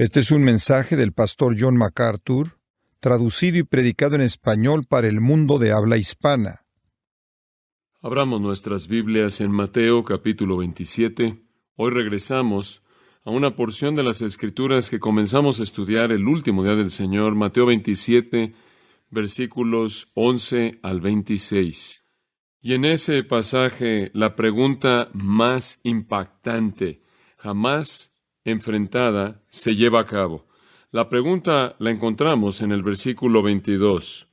Este es un mensaje del pastor John MacArthur, traducido y predicado en español para el mundo de habla hispana. Abramos nuestras Biblias en Mateo capítulo 27. Hoy regresamos a una porción de las Escrituras que comenzamos a estudiar el último día del Señor, Mateo 27, versículos 11 al 26. Y en ese pasaje, la pregunta más impactante jamás enfrentada se lleva a cabo. La pregunta la encontramos en el versículo 22.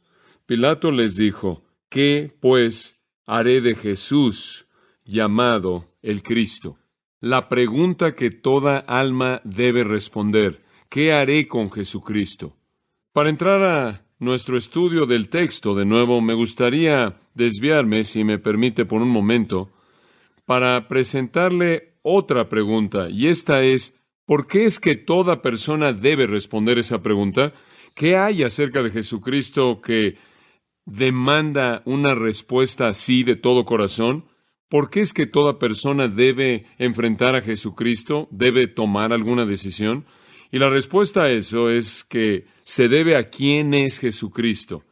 Pilato les dijo: ¿Qué, pues, haré de Jesús, llamado el Cristo? La pregunta que toda alma debe responder: ¿qué haré con Jesucristo? Para entrar a nuestro estudio del texto, de nuevo, me gustaría desviarme, si me permite, por un momento, para presentarle otra pregunta, y esta es: ¿por qué es que toda persona debe responder esa pregunta? ¿Qué hay acerca de Jesucristo que demanda una respuesta así de todo corazón? ¿Por qué es que toda persona debe enfrentar a Jesucristo, debe tomar alguna decisión? Y la respuesta a eso es que se debe a quién es Jesucristo,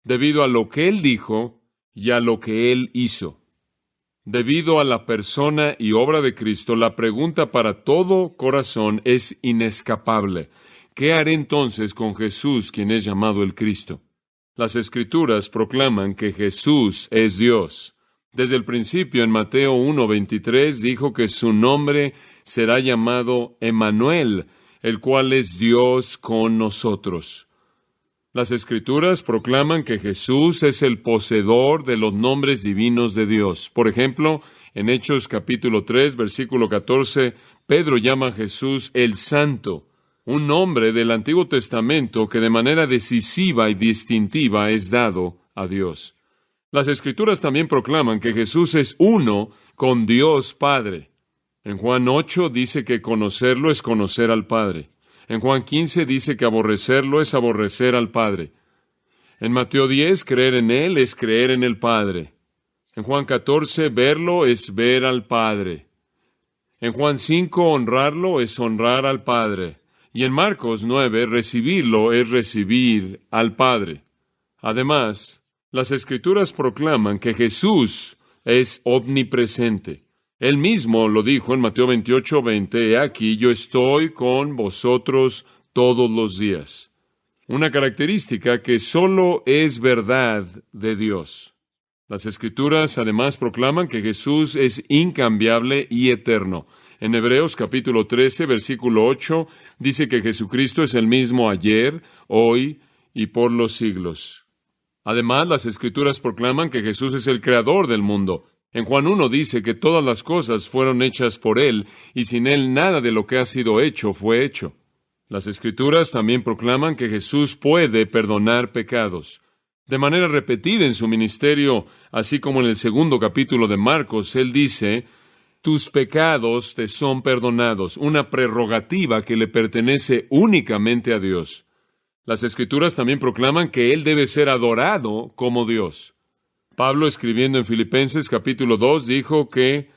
debido a lo que Él dijo y a lo que Él hizo. Debido a la persona y obra de Cristo, la pregunta para todo corazón es inescapable: ¿qué haré entonces con Jesús, quien es llamado el Cristo? Las Escrituras proclaman que Jesús es Dios. Desde el principio, en Mateo 1:23, dijo que su nombre será llamado Emmanuel, el cual es Dios con nosotros. Las Escrituras proclaman que Jesús es el poseedor de los nombres divinos de Dios. Por ejemplo, en Hechos capítulo 3, versículo 14, Pedro llama a Jesús el Santo, un nombre del Antiguo Testamento que de manera decisiva y distintiva es dado a Dios. Las Escrituras también proclaman que Jesús es uno con Dios Padre. En Juan 8 dice que conocerlo es conocer al Padre. En Juan 15 dice que aborrecerlo es aborrecer al Padre. En Mateo 10, creer en Él es creer en el Padre. En Juan 14, verlo es ver al Padre. En Juan 5, honrarlo es honrar al Padre. Y en Marcos 9, recibirlo es recibir al Padre. Además, las Escrituras proclaman que Jesús es omnipresente. Él mismo lo dijo en Mateo 28:20, «He aquí, yo estoy con vosotros todos los días». Una característica que solo es verdad de Dios. Las Escrituras además proclaman que Jesús es incambiable y eterno. En Hebreos capítulo 13, versículo 8, dice que Jesucristo es el mismo ayer, hoy y por los siglos. Además, las Escrituras proclaman que Jesús es el creador del mundo. En Juan 1 dice que todas las cosas fueron hechas por Él, y sin Él nada de lo que ha sido hecho fue hecho. Las Escrituras también proclaman que Jesús puede perdonar pecados. De manera repetida en su ministerio, así como en el 2 capítulo de Marcos, Él dice: «Tus pecados te son perdonados», una prerrogativa que le pertenece únicamente a Dios. Las Escrituras también proclaman que Él debe ser adorado como Dios. Pablo, escribiendo en Filipenses capítulo 2, dijo que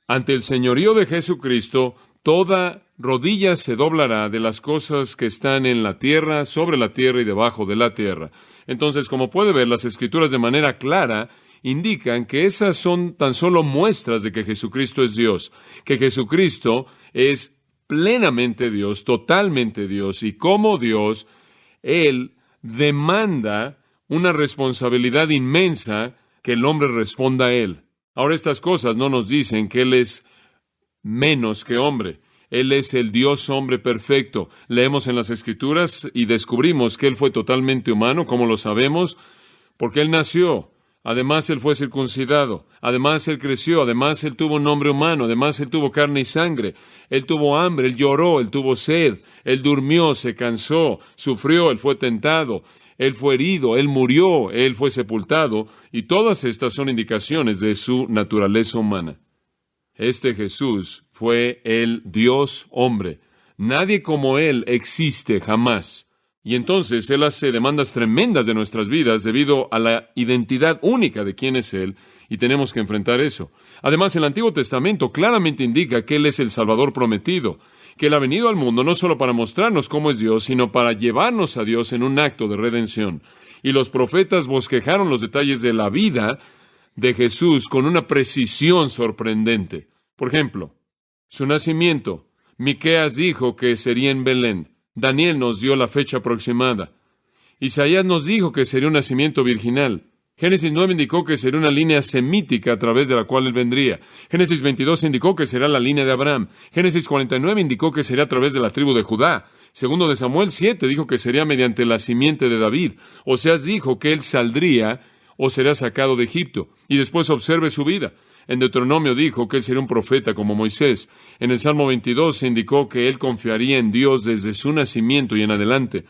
ante el señorío de Jesucristo, toda rodilla se doblará de las cosas que están en la tierra, sobre la tierra y debajo de la tierra. Entonces, como puede ver, las Escrituras de manera clara indican que esas son tan solo muestras de que Jesucristo es Dios, que Jesucristo es plenamente Dios, totalmente Dios, y como Dios, Él demanda una responsabilidad inmensa que el hombre responda a Él. Ahora, estas cosas no nos dicen que Él es menos que hombre. Él es el Dios hombre perfecto. Leemos en las Escrituras y descubrimos que Él fue totalmente humano. ¿Cómo lo sabemos? Porque Él nació. Además, Él fue circuncidado. Además, Él creció. Además, Él tuvo un nombre humano. Además, Él tuvo carne y sangre. Él tuvo hambre. Él lloró. Él tuvo sed. Él durmió. Se cansó. Sufrió. Él fue tentado. Él fue herido, Él murió, Él fue sepultado, y todas estas son indicaciones de su naturaleza humana. Este Jesús fue el Dios hombre. Nadie como Él existe jamás. Y entonces Él hace demandas tremendas de nuestras vidas debido a la identidad única de quién es Él, y tenemos que enfrentar eso. Además, el Antiguo Testamento claramente indica que Él es el Salvador prometido, que Él ha venido al mundo no solo para mostrarnos cómo es Dios, sino para llevarnos a Dios en un acto de redención. Y los profetas bosquejaron los detalles de la vida de Jesús con una precisión sorprendente. Por ejemplo, su nacimiento. Miqueas dijo que sería en Belén. Daniel nos dio la fecha aproximada. Isaías nos dijo que sería un nacimiento virginal. Génesis 9 indicó que sería una línea semítica a través de la cual Él vendría. Génesis 22 indicó que será la línea de Abraham. Génesis 49 indicó que sería a través de la tribu de Judá. Segundo de Samuel 7 dijo que sería mediante la simiente de David. Oseas dijo que Él saldría o será sacado de Egipto. Y después observe su vida. En Deuteronomio dijo que Él sería un profeta como Moisés. En el Salmo 22 se indicó que Él confiaría en Dios desde su nacimiento y en adelante.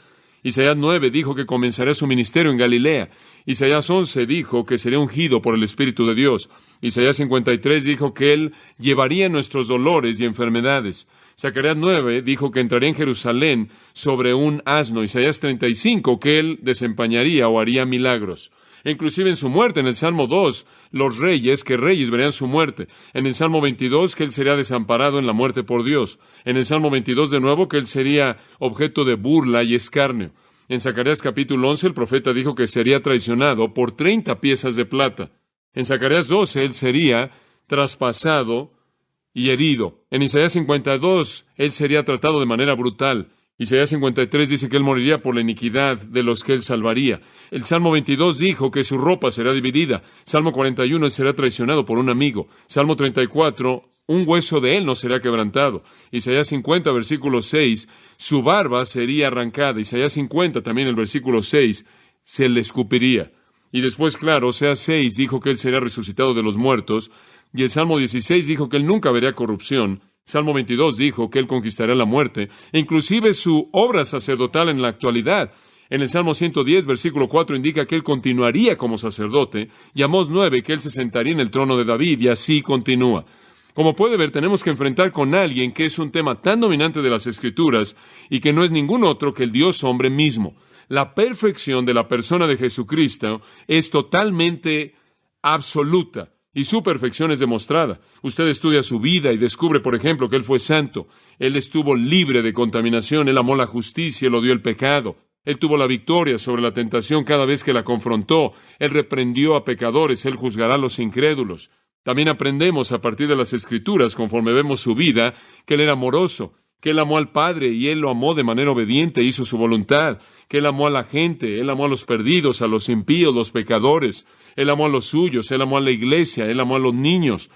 Isaías 9 dijo que comenzaría su ministerio en Galilea. Isaías 11 dijo que sería ungido por el Espíritu de Dios. Isaías 53 dijo que Él llevaría nuestros dolores y enfermedades. Zacarías 9 dijo que entraría en Jerusalén sobre un asno. Isaías 35 que Él desempeñaría o haría milagros. Inclusive en su muerte, en el Salmo 2, los reyes verían su muerte. En el Salmo 22, que Él sería desamparado en la muerte por Dios. En el Salmo 22, de nuevo, que Él sería objeto de burla y escarnio. En Zacarías capítulo 11, el profeta dijo que sería traicionado por 30 piezas de plata. En Zacarías 12, Él sería traspasado y herido. En Isaías 52, Él sería tratado de manera brutal. Isaías 53 dice que Él moriría por la iniquidad de los que Él salvaría. El Salmo 22 dijo que su ropa será dividida. Salmo 41, Él será traicionado por un amigo. Salmo 34, un hueso de Él no será quebrantado. Isaías 50, versículo 6, su barba sería arrancada. Isaías 50, también el versículo 6, se le escupiría. Y después, claro, Oseas 6 dijo que Él será resucitado de los muertos. Y el Salmo 16 dijo que Él nunca vería corrupción. Salmo 22 dijo que Él conquistará la muerte, e inclusive su obra sacerdotal en la actualidad. En el Salmo 110, versículo 4, indica que Él continuaría como sacerdote, y Amós 9, que Él se sentaría en el trono de David, y así continúa. Como puede ver, tenemos que enfrentar con alguien que es un tema tan dominante de las Escrituras, y que no es ningún otro que el Dios hombre mismo. La perfección de la persona de Jesucristo es totalmente absoluta. Y su perfección es demostrada. Usted estudia su vida y descubre, por ejemplo, que Él fue santo. Él estuvo libre de contaminación. Él amó la justicia. Él odió el pecado. Él tuvo la victoria sobre la tentación cada vez que la confrontó. Él reprendió a pecadores. Él juzgará a los incrédulos. También aprendemos a partir de las Escrituras, conforme vemos su vida, que Él era amoroso, que Él amó al Padre y Él lo amó de manera obediente, hizo su voluntad, que Él amó a la gente, Él amó a los perdidos, a los impíos, los pecadores. Él amó a los suyos, Él amó a la iglesia, Él amó a los niños.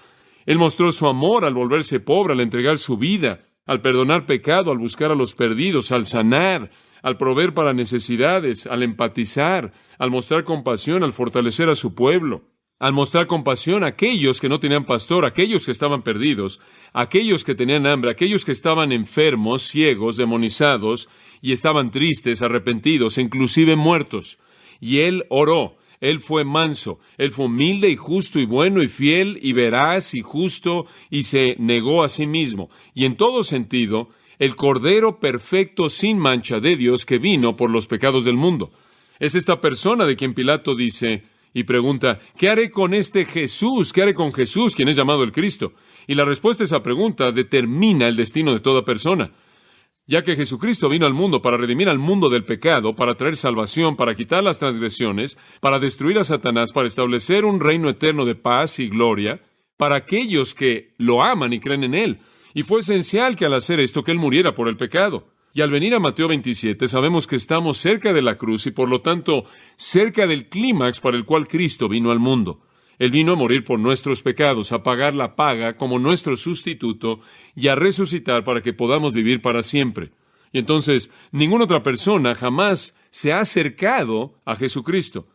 Él mostró su amor al volverse pobre, al entregar su vida, al perdonar pecado, al buscar a los perdidos, al sanar, al proveer para necesidades, al empatizar, al mostrar compasión, al fortalecer a su pueblo, al mostrar compasión a aquellos que no tenían pastor, a aquellos que estaban perdidos, a aquellos que tenían hambre, a aquellos que estaban enfermos, ciegos, demonizados, y estaban tristes, arrepentidos, e inclusive muertos. Y Él oró. Él fue manso, Él fue humilde y justo y bueno y fiel y veraz y justo y se negó a sí mismo. Y en todo sentido, el Cordero perfecto sin mancha de Dios que vino por los pecados del mundo. Es esta persona de quien Pilato dice y pregunta, ¿qué haré con este Jesús? ¿Qué haré con Jesús, quien es llamado el Cristo? Y la respuesta a esa pregunta determina el destino de toda persona. Ya que Jesucristo vino al mundo para redimir al mundo del pecado, para traer salvación, para quitar las transgresiones, para destruir a Satanás, para establecer un reino eterno de paz y gloria, para aquellos que lo aman y creen en Él. Y fue esencial que al hacer esto, que Él muriera por el pecado. Y al venir a Mateo 27, sabemos que estamos cerca de la cruz y por lo tanto cerca del clímax para el cual Cristo vino al mundo. Él vino a morir por nuestros pecados, a pagar la paga como nuestro sustituto y a resucitar para que podamos vivir para siempre. Y entonces, ninguna otra persona jamás se ha acercado a Jesucristo.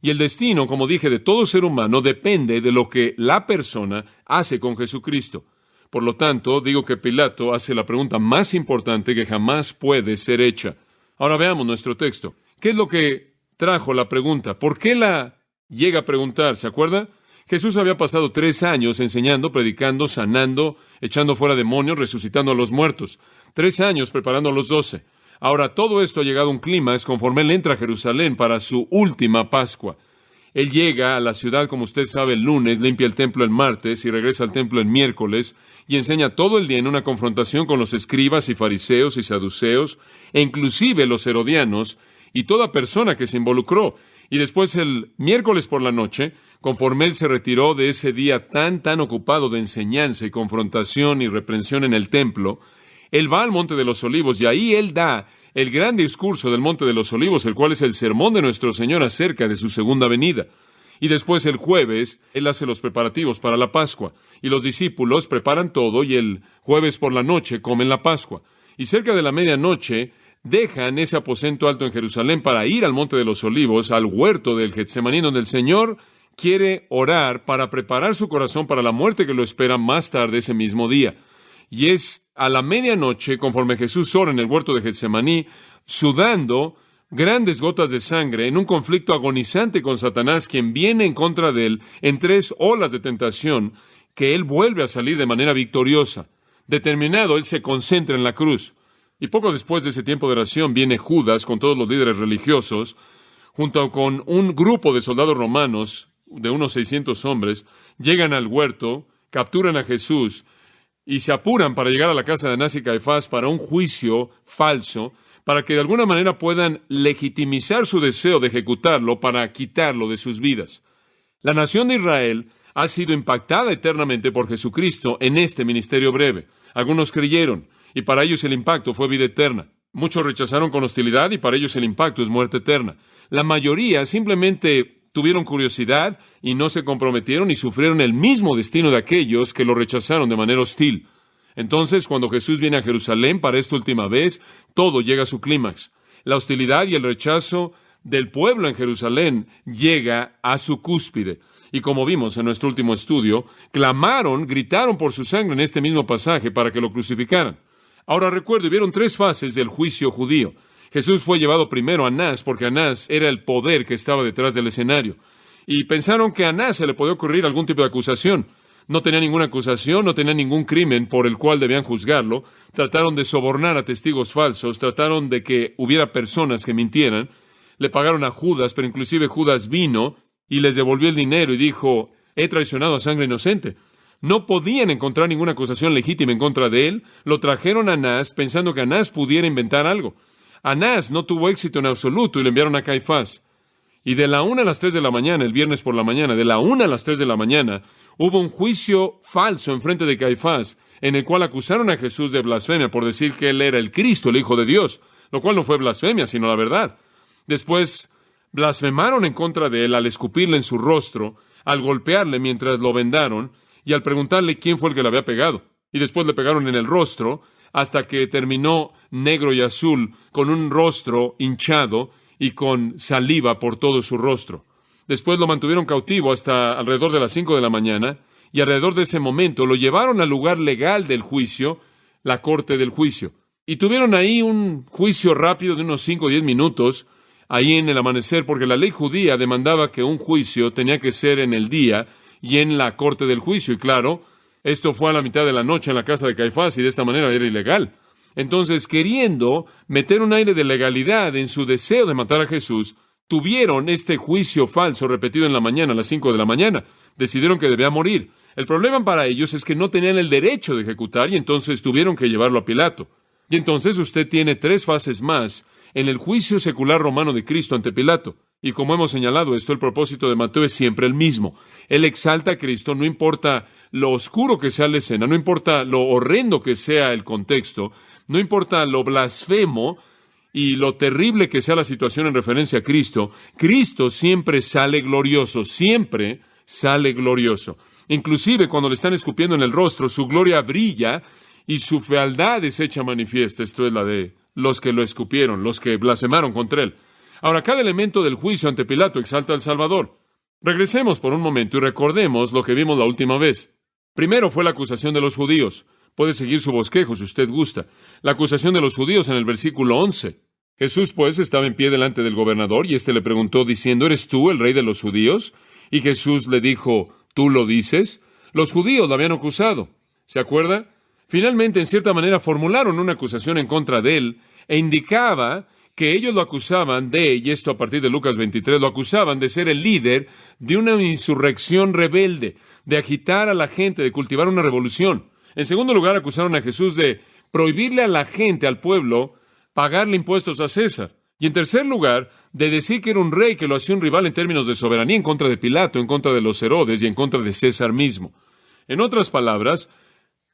Y el destino, como dije, de todo ser humano depende de lo que la persona hace con Jesucristo. Por lo tanto, digo que Pilato hace la pregunta más importante que jamás puede ser hecha. Ahora veamos nuestro texto. ¿Qué es lo que trajo la pregunta? ¿Por qué la llega a preguntar? ¿Se acuerda? Jesús había pasado 3 años enseñando, predicando, sanando, echando fuera demonios, resucitando a los muertos. 3 años preparando a los 12. Ahora, todo esto ha llegado a un clímax conforme Él entra a Jerusalén para su última Pascua. Él llega a la ciudad, como usted sabe, el lunes, limpia el templo el martes y regresa al templo el miércoles y enseña todo el día en una confrontación con los escribas y fariseos y saduceos, e inclusive los herodianos y toda persona que se involucró. Y después el miércoles por la noche, conforme él se retiró de ese día tan ocupado de enseñanza y confrontación y reprensión en el templo, él va al Monte de los Olivos y ahí él da el gran discurso del Monte de los Olivos, el cual es el sermón de nuestro Señor acerca de su segunda venida. Y después el jueves, él hace los preparativos para la Pascua, y los discípulos preparan todo, y el jueves por la noche comen la Pascua. Y cerca de la medianoche, dejan ese aposento alto en Jerusalén para ir al Monte de los Olivos, al huerto del Getsemaní, donde el Señor quiere orar para preparar su corazón para la muerte que lo espera más tarde ese mismo día. Y es a la medianoche, conforme Jesús ora en el huerto de Getsemaní, sudando grandes gotas de sangre en un conflicto agonizante con Satanás, quien viene en contra de él en 3 olas de tentación, que él vuelve a salir de manera victoriosa. Determinado, él se concentra en la cruz. Y poco después de ese tiempo de oración viene Judas con todos los líderes religiosos, junto con un grupo de soldados romanos de unos 600 hombres, llegan al huerto, capturan a Jesús y se apuran para llegar a la casa de Anás y Caifás para un juicio falso, para que de alguna manera puedan legitimizar su deseo de ejecutarlo para quitarlo de sus vidas. La nación de Israel ha sido impactada eternamente por Jesucristo en este ministerio breve. Algunos creyeron, y para ellos el impacto fue vida eterna. Muchos rechazaron con hostilidad, y para ellos el impacto es muerte eterna. La mayoría simplemente tuvieron curiosidad y no se comprometieron y sufrieron el mismo destino de aquellos que lo rechazaron de manera hostil. Entonces, cuando Jesús viene a Jerusalén para esta última vez, todo llega a su clímax. La hostilidad y el rechazo del pueblo en Jerusalén llega a su cúspide. Y como vimos en nuestro último estudio, gritaron por su sangre en este mismo pasaje para que lo crucificaran. Ahora recuerdo, hubieron 3 fases del juicio judío. Jesús fue llevado primero a Anás, porque Anás era el poder que estaba detrás del escenario. Y pensaron que a Anás se le podía ocurrir algún tipo de acusación. No tenía ninguna acusación, no tenía ningún crimen por el cual debían juzgarlo. Trataron de sobornar a testigos falsos, trataron de que hubiera personas que mintieran. Le pagaron a Judas, pero inclusive Judas vino y les devolvió el dinero y dijo, he traicionado a sangre inocente. No podían encontrar ninguna acusación legítima en contra de él. Lo trajeron a Anás pensando que Anás pudiera inventar algo. Anás no tuvo éxito en absoluto y le enviaron a Caifás. Y de la 1 a las 3 de la mañana, el viernes por la mañana, de la 1 a las 3 de la mañana, hubo un juicio falso en frente de Caifás, en el cual acusaron a Jesús de blasfemia por decir que él era el Cristo, el Hijo de Dios, lo cual no fue blasfemia, sino la verdad. Después, blasfemaron en contra de él al escupirle en su rostro, al golpearle mientras lo vendaron, y al preguntarle quién fue el que le había pegado. Y después le pegaron en el rostro, hasta que terminó negro y azul, con un rostro hinchado y con saliva por todo su rostro. Después lo mantuvieron cautivo hasta alrededor de las 5 de la mañana, y alrededor de ese momento lo llevaron al lugar legal del juicio, la corte del juicio. Y tuvieron ahí un juicio rápido de unos 5 o 10 minutos, ahí en el amanecer, porque la ley judía demandaba que un juicio tenía que ser en el día y en la corte del juicio. Y claro, esto fue a la mitad de la noche en la casa de Caifás, y de esta manera era ilegal. Entonces, queriendo meter un aire de legalidad en su deseo de matar a Jesús, tuvieron este juicio falso repetido en la mañana, a las 5 de la mañana. Decidieron que debía morir. El problema para ellos es que no tenían el derecho de ejecutar, y entonces tuvieron que llevarlo a Pilato. Y entonces usted tiene 3 fases más en el juicio secular romano de Cristo ante Pilato. Y como hemos señalado esto, el propósito de Mateo es siempre el mismo. Él exalta a Cristo, no importa lo oscuro que sea la escena, no importa lo horrendo que sea el contexto, no importa lo blasfemo y lo terrible que sea la situación en referencia a Cristo, Cristo siempre sale glorioso, siempre sale glorioso. Inclusive cuando le están escupiendo en el rostro, su gloria brilla y su fealdad es hecha manifiesta. Esto es la de los que lo escupieron, los que blasfemaron contra él. Ahora, cada elemento del juicio ante Pilato exalta al Salvador. Regresemos por un momento y recordemos lo que vimos la última vez. Primero fue la acusación de los judíos. Puede seguir su bosquejo si usted gusta. La acusación de los judíos en el versículo 11. Jesús, pues, estaba en pie delante del gobernador, y éste le preguntó, diciendo, ¿eres tú el rey de los judíos? Y Jesús le dijo, ¿tú lo dices? Los judíos lo habían acusado. ¿Se acuerda? Finalmente, en cierta manera, formularon una acusación en contra de él, e indicaba que ellos lo acusaban de, y esto a partir de Lucas 23, lo acusaban de ser el líder de una insurrección rebelde, de agitar a la gente, de cultivar una revolución. En segundo lugar, acusaron a Jesús de prohibirle a la gente, al pueblo, pagarle impuestos a César. Y en tercer lugar, de decir que era un rey que lo hacía un rival en términos de soberanía en contra de Pilato, en contra de los Herodes y en contra de César mismo. En otras palabras,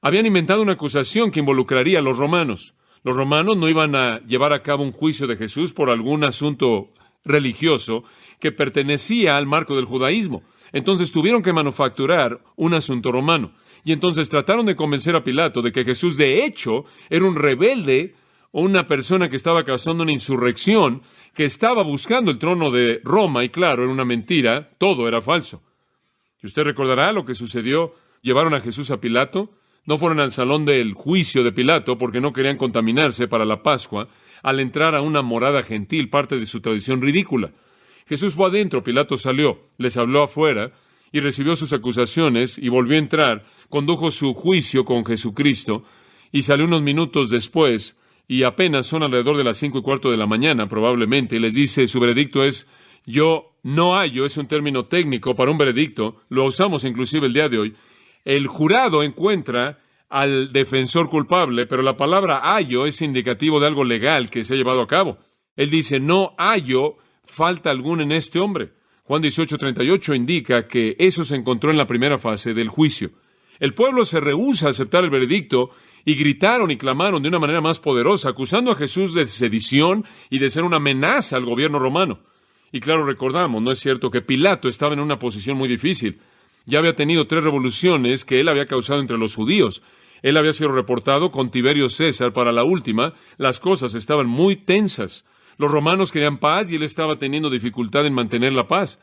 habían inventado una acusación que involucraría a los romanos. Los romanos no iban a llevar a cabo un juicio de Jesús por algún asunto religioso que pertenecía al marco del judaísmo. Entonces tuvieron que manufacturar un asunto romano. Y entonces trataron de convencer a Pilato de que Jesús de hecho era un rebelde, una persona que estaba causando una insurrección, que estaba buscando el trono de Roma, y claro, era una mentira, todo era falso. Y usted recordará lo que sucedió. Llevaron a Jesús a Pilato. No fueron al salón del juicio de Pilato porque no querían contaminarse para la Pascua al entrar a una morada gentil, parte de su tradición ridícula. Jesús fue adentro, Pilato salió, les habló afuera y recibió sus acusaciones y volvió a entrar, condujo su juicio con Jesucristo y salió unos minutos después y apenas son alrededor de las 5:15 de la mañana probablemente y les dice, su veredicto es, yo no hallo, es un término técnico para un veredicto, lo usamos inclusive el día de hoy. El jurado encuentra al defensor culpable, pero la palabra hallo es indicativo de algo legal que se ha llevado a cabo. Él dice, no hallo falta alguna en este hombre. Juan 18:38 indica que eso se encontró en la primera fase del juicio. El pueblo se rehúsa a aceptar el veredicto y gritaron y clamaron de una manera más poderosa, acusando a Jesús de sedición y de ser una amenaza al gobierno romano. Y claro, recordamos, ¿no es cierto?, que Pilato estaba en una posición muy difícil. Ya había tenido 3 revoluciones que él había causado entre los judíos. Él había sido reportado con Tiberio César para la última. Las cosas estaban muy tensas. Los romanos querían paz y él estaba teniendo dificultad en mantener la paz.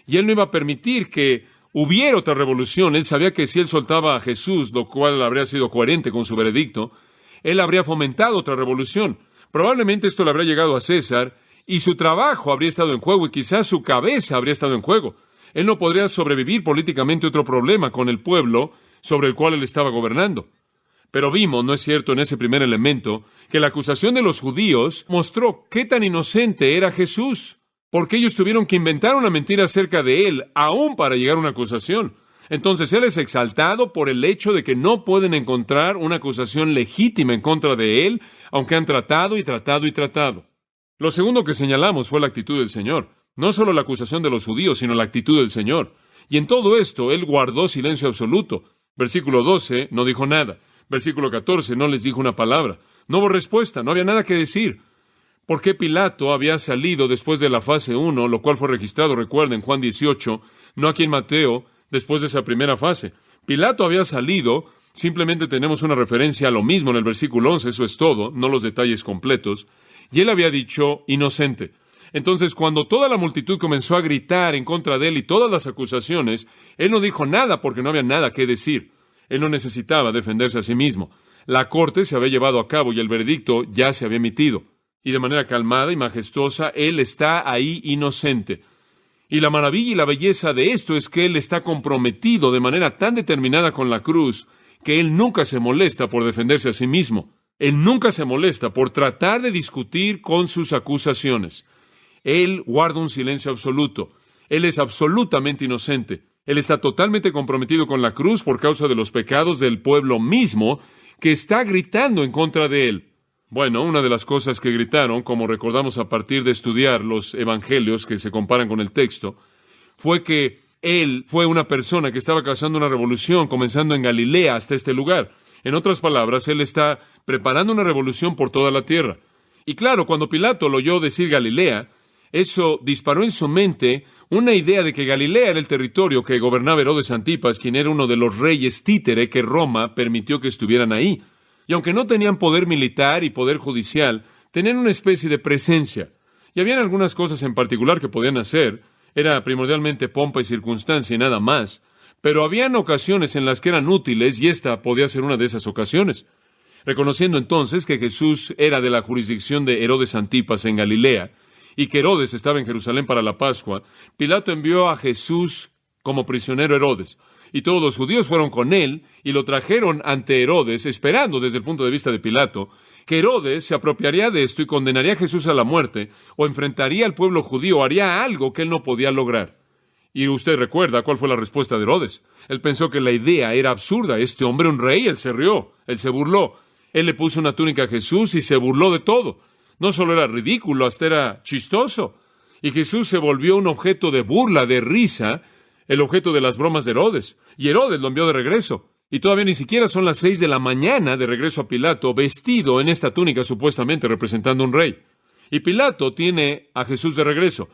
Y él no iba a permitir que hubiera otra revolución. Él sabía que si él soltaba a Jesús, lo cual habría sido coherente con su veredicto, él habría fomentado otra revolución. Probablemente esto le habría llegado a César y su trabajo habría estado en juego y quizás su cabeza habría estado en juego. Él no podría sobrevivir políticamente otro problema con el pueblo sobre el cual él estaba gobernando. Pero vimos, ¿no es cierto?, en ese primer elemento, que la acusación de los judíos mostró qué tan inocente era Jesús, porque ellos tuvieron que inventar una mentira acerca de él, aún para llegar a una acusación. Entonces, él es exaltado por el hecho de que no pueden encontrar una acusación legítima en contra de él, aunque han tratado y tratado y tratado. Lo segundo que señalamos fue la actitud del Señor. No solo la acusación de los judíos, sino la actitud del Señor. Y en todo esto, Él guardó silencio absoluto. Versículo 12, no dijo nada. Versículo 14, no les dijo una palabra. No hubo respuesta, no había nada que decir. ¿Por qué Pilato había salido después de la fase 1, lo cual fue registrado, recuerden, Juan 18, no aquí en Mateo, después de esa primera fase? Pilato había salido, simplemente tenemos una referencia a lo mismo en el versículo 11, eso es todo, no los detalles completos. Y él había dicho, inocente. Entonces, cuando toda la multitud comenzó a gritar en contra de él y todas las acusaciones, él no dijo nada porque no había nada que decir. Él no necesitaba defenderse a sí mismo. La corte se había llevado a cabo y el veredicto ya se había emitido. Y de manera calmada y majestuosa, él está ahí inocente. Y la maravilla y la belleza de esto es que él está comprometido de manera tan determinada con la cruz que él nunca se molesta por defenderse a sí mismo. Él nunca se molesta por tratar de discutir con sus acusaciones. Él guarda un silencio absoluto. Él es absolutamente inocente. Él está totalmente comprometido con la cruz por causa de los pecados del pueblo mismo que está gritando en contra de él. Bueno, una de las cosas que gritaron, como recordamos a partir de estudiar los evangelios que se comparan con el texto, fue que él fue una persona que estaba causando una revolución, comenzando en Galilea hasta este lugar. En otras palabras, él está preparando una revolución por toda la tierra. Y claro, cuando Pilato lo oyó decir Galilea, eso disparó en su mente una idea de que Galilea era el territorio que gobernaba Herodes Antipas, quien era uno de los reyes títere que Roma permitió que estuvieran ahí. Y aunque no tenían poder militar y poder judicial, tenían una especie de presencia. Y habían algunas cosas en particular que podían hacer. Era primordialmente pompa y circunstancia y nada más. Pero habían ocasiones en las que eran útiles y esta podía ser una de esas ocasiones. Reconociendo entonces que Jesús era de la jurisdicción de Herodes Antipas en Galilea, y que Herodes estaba en Jerusalén para la Pascua, Pilato envió a Jesús como prisionero a Herodes. y todos los judíos fueron con él y lo trajeron ante Herodes, esperando desde el punto de vista de Pilato, que Herodes se apropiaría de esto y condenaría a Jesús a la muerte, o enfrentaría al pueblo judío, o haría algo que él no podía lograr. Y usted recuerda cuál fue la respuesta de Herodes. Él pensó que la idea era absurda. Este hombre, un rey, él se rió, él se burló. Él le puso una túnica a Jesús y se burló de todo. No solo era ridículo, hasta era chistoso. Y Jesús se volvió un objeto de burla, de risa, el objeto de las bromas de Herodes. Y Herodes lo envió de regreso. Y todavía ni siquiera son las 6 de la mañana de regreso a Pilato, vestido en esta túnica supuestamente representando un rey. Y Pilato tiene a Jesús de regreso.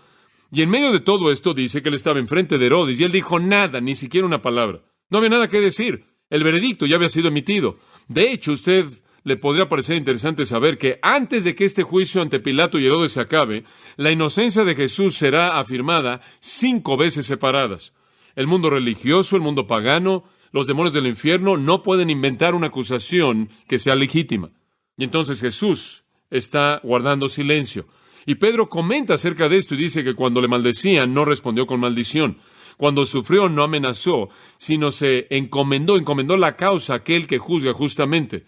Y en medio de todo esto dice que él estaba enfrente de Herodes y él dijo nada, ni siquiera una palabra. No había nada que decir. El veredicto ya había sido emitido. De hecho, usted le podría parecer interesante saber que antes de que este juicio ante Pilato y Herodes se acabe, la inocencia de Jesús será afirmada 5 veces separadas. El mundo religioso, el mundo pagano, los demonios del infierno no pueden inventar una acusación que sea legítima. Y entonces Jesús está guardando silencio. Y Pedro comenta acerca de esto y dice que cuando le maldecían no respondió con maldición. Cuando sufrió no amenazó, sino se encomendó la causa a aquel que juzga justamente.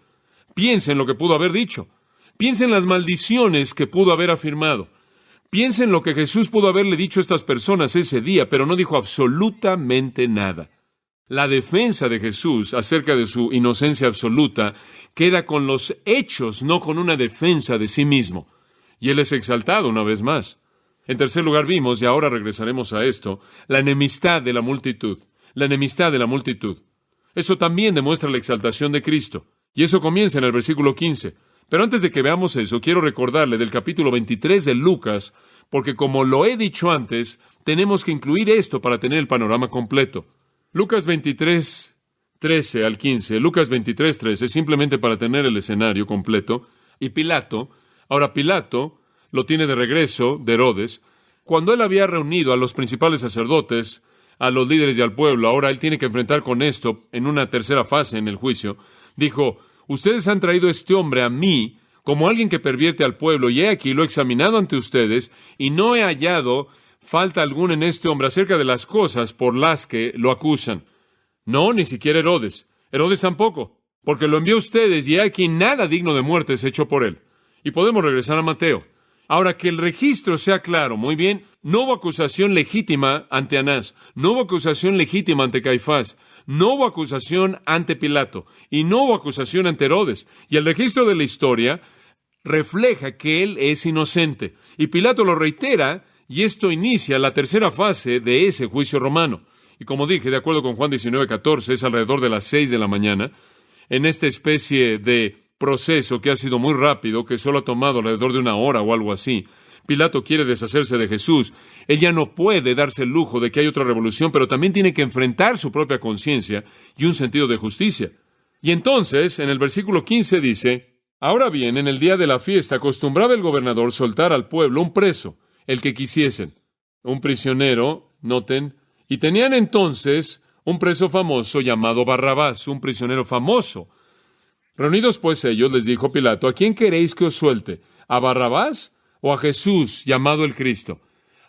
Piensa en lo que pudo haber dicho. Piensa en las maldiciones que pudo haber afirmado. Piensa en lo que Jesús pudo haberle dicho a estas personas ese día, pero no dijo absolutamente nada. La defensa de Jesús acerca de su inocencia absoluta queda con los hechos, no con una defensa de sí mismo. Y él es exaltado una vez más. En tercer lugar vimos, y ahora regresaremos a esto, la enemistad de la multitud. La enemistad de la multitud. Eso también demuestra la exaltación de Cristo. Y eso comienza en el versículo 15. Pero antes de que veamos eso, quiero recordarle del capítulo 23 de Lucas, porque como lo he dicho antes, tenemos que incluir esto para tener el panorama completo. Lucas 23, 13 al 15. Lucas 23, 13, simplemente para tener el escenario completo. Y Pilato lo tiene de regreso de Herodes. Cuando él había reunido a los principales sacerdotes, a los líderes y al pueblo, ahora él tiene que enfrentar con esto en una tercera fase en el juicio. Dijo, ustedes han traído a este hombre a mí como alguien que pervierte al pueblo, y he aquí lo he examinado ante ustedes, y no he hallado falta alguna en este hombre acerca de las cosas por las que lo acusan. No, ni siquiera Herodes. Herodes tampoco, porque lo envió a ustedes, y he aquí nada digno de muerte es hecho por él. Y podemos regresar a Mateo. Ahora, que el registro sea claro, muy bien, no hubo acusación legítima ante Anás, no hubo acusación legítima ante Caifás, no hubo acusación ante Pilato, y no hubo acusación ante Herodes. Y el registro de la historia refleja que él es inocente. Y Pilato lo reitera, y esto inicia la tercera fase de ese juicio romano. Y como dije, de acuerdo con Juan 19:14, es alrededor de las 6 de la mañana, en esta especie de proceso que ha sido muy rápido, que solo ha tomado alrededor de 1 hora o algo así. Pilato quiere deshacerse de Jesús. Él ya no puede darse el lujo de que hay otra revolución, pero también tiene que enfrentar su propia conciencia y un sentido de justicia. Y entonces, en el versículo 15 dice, ahora bien, en el día de la fiesta acostumbraba el gobernador soltar al pueblo un preso, el que quisiesen, un prisionero, noten, y tenían entonces un preso famoso llamado Barrabás, un prisionero famoso. Reunidos pues ellos, les dijo Pilato, ¿a quién queréis que os suelte? ¿A Barrabás o a Jesús, llamado el Cristo?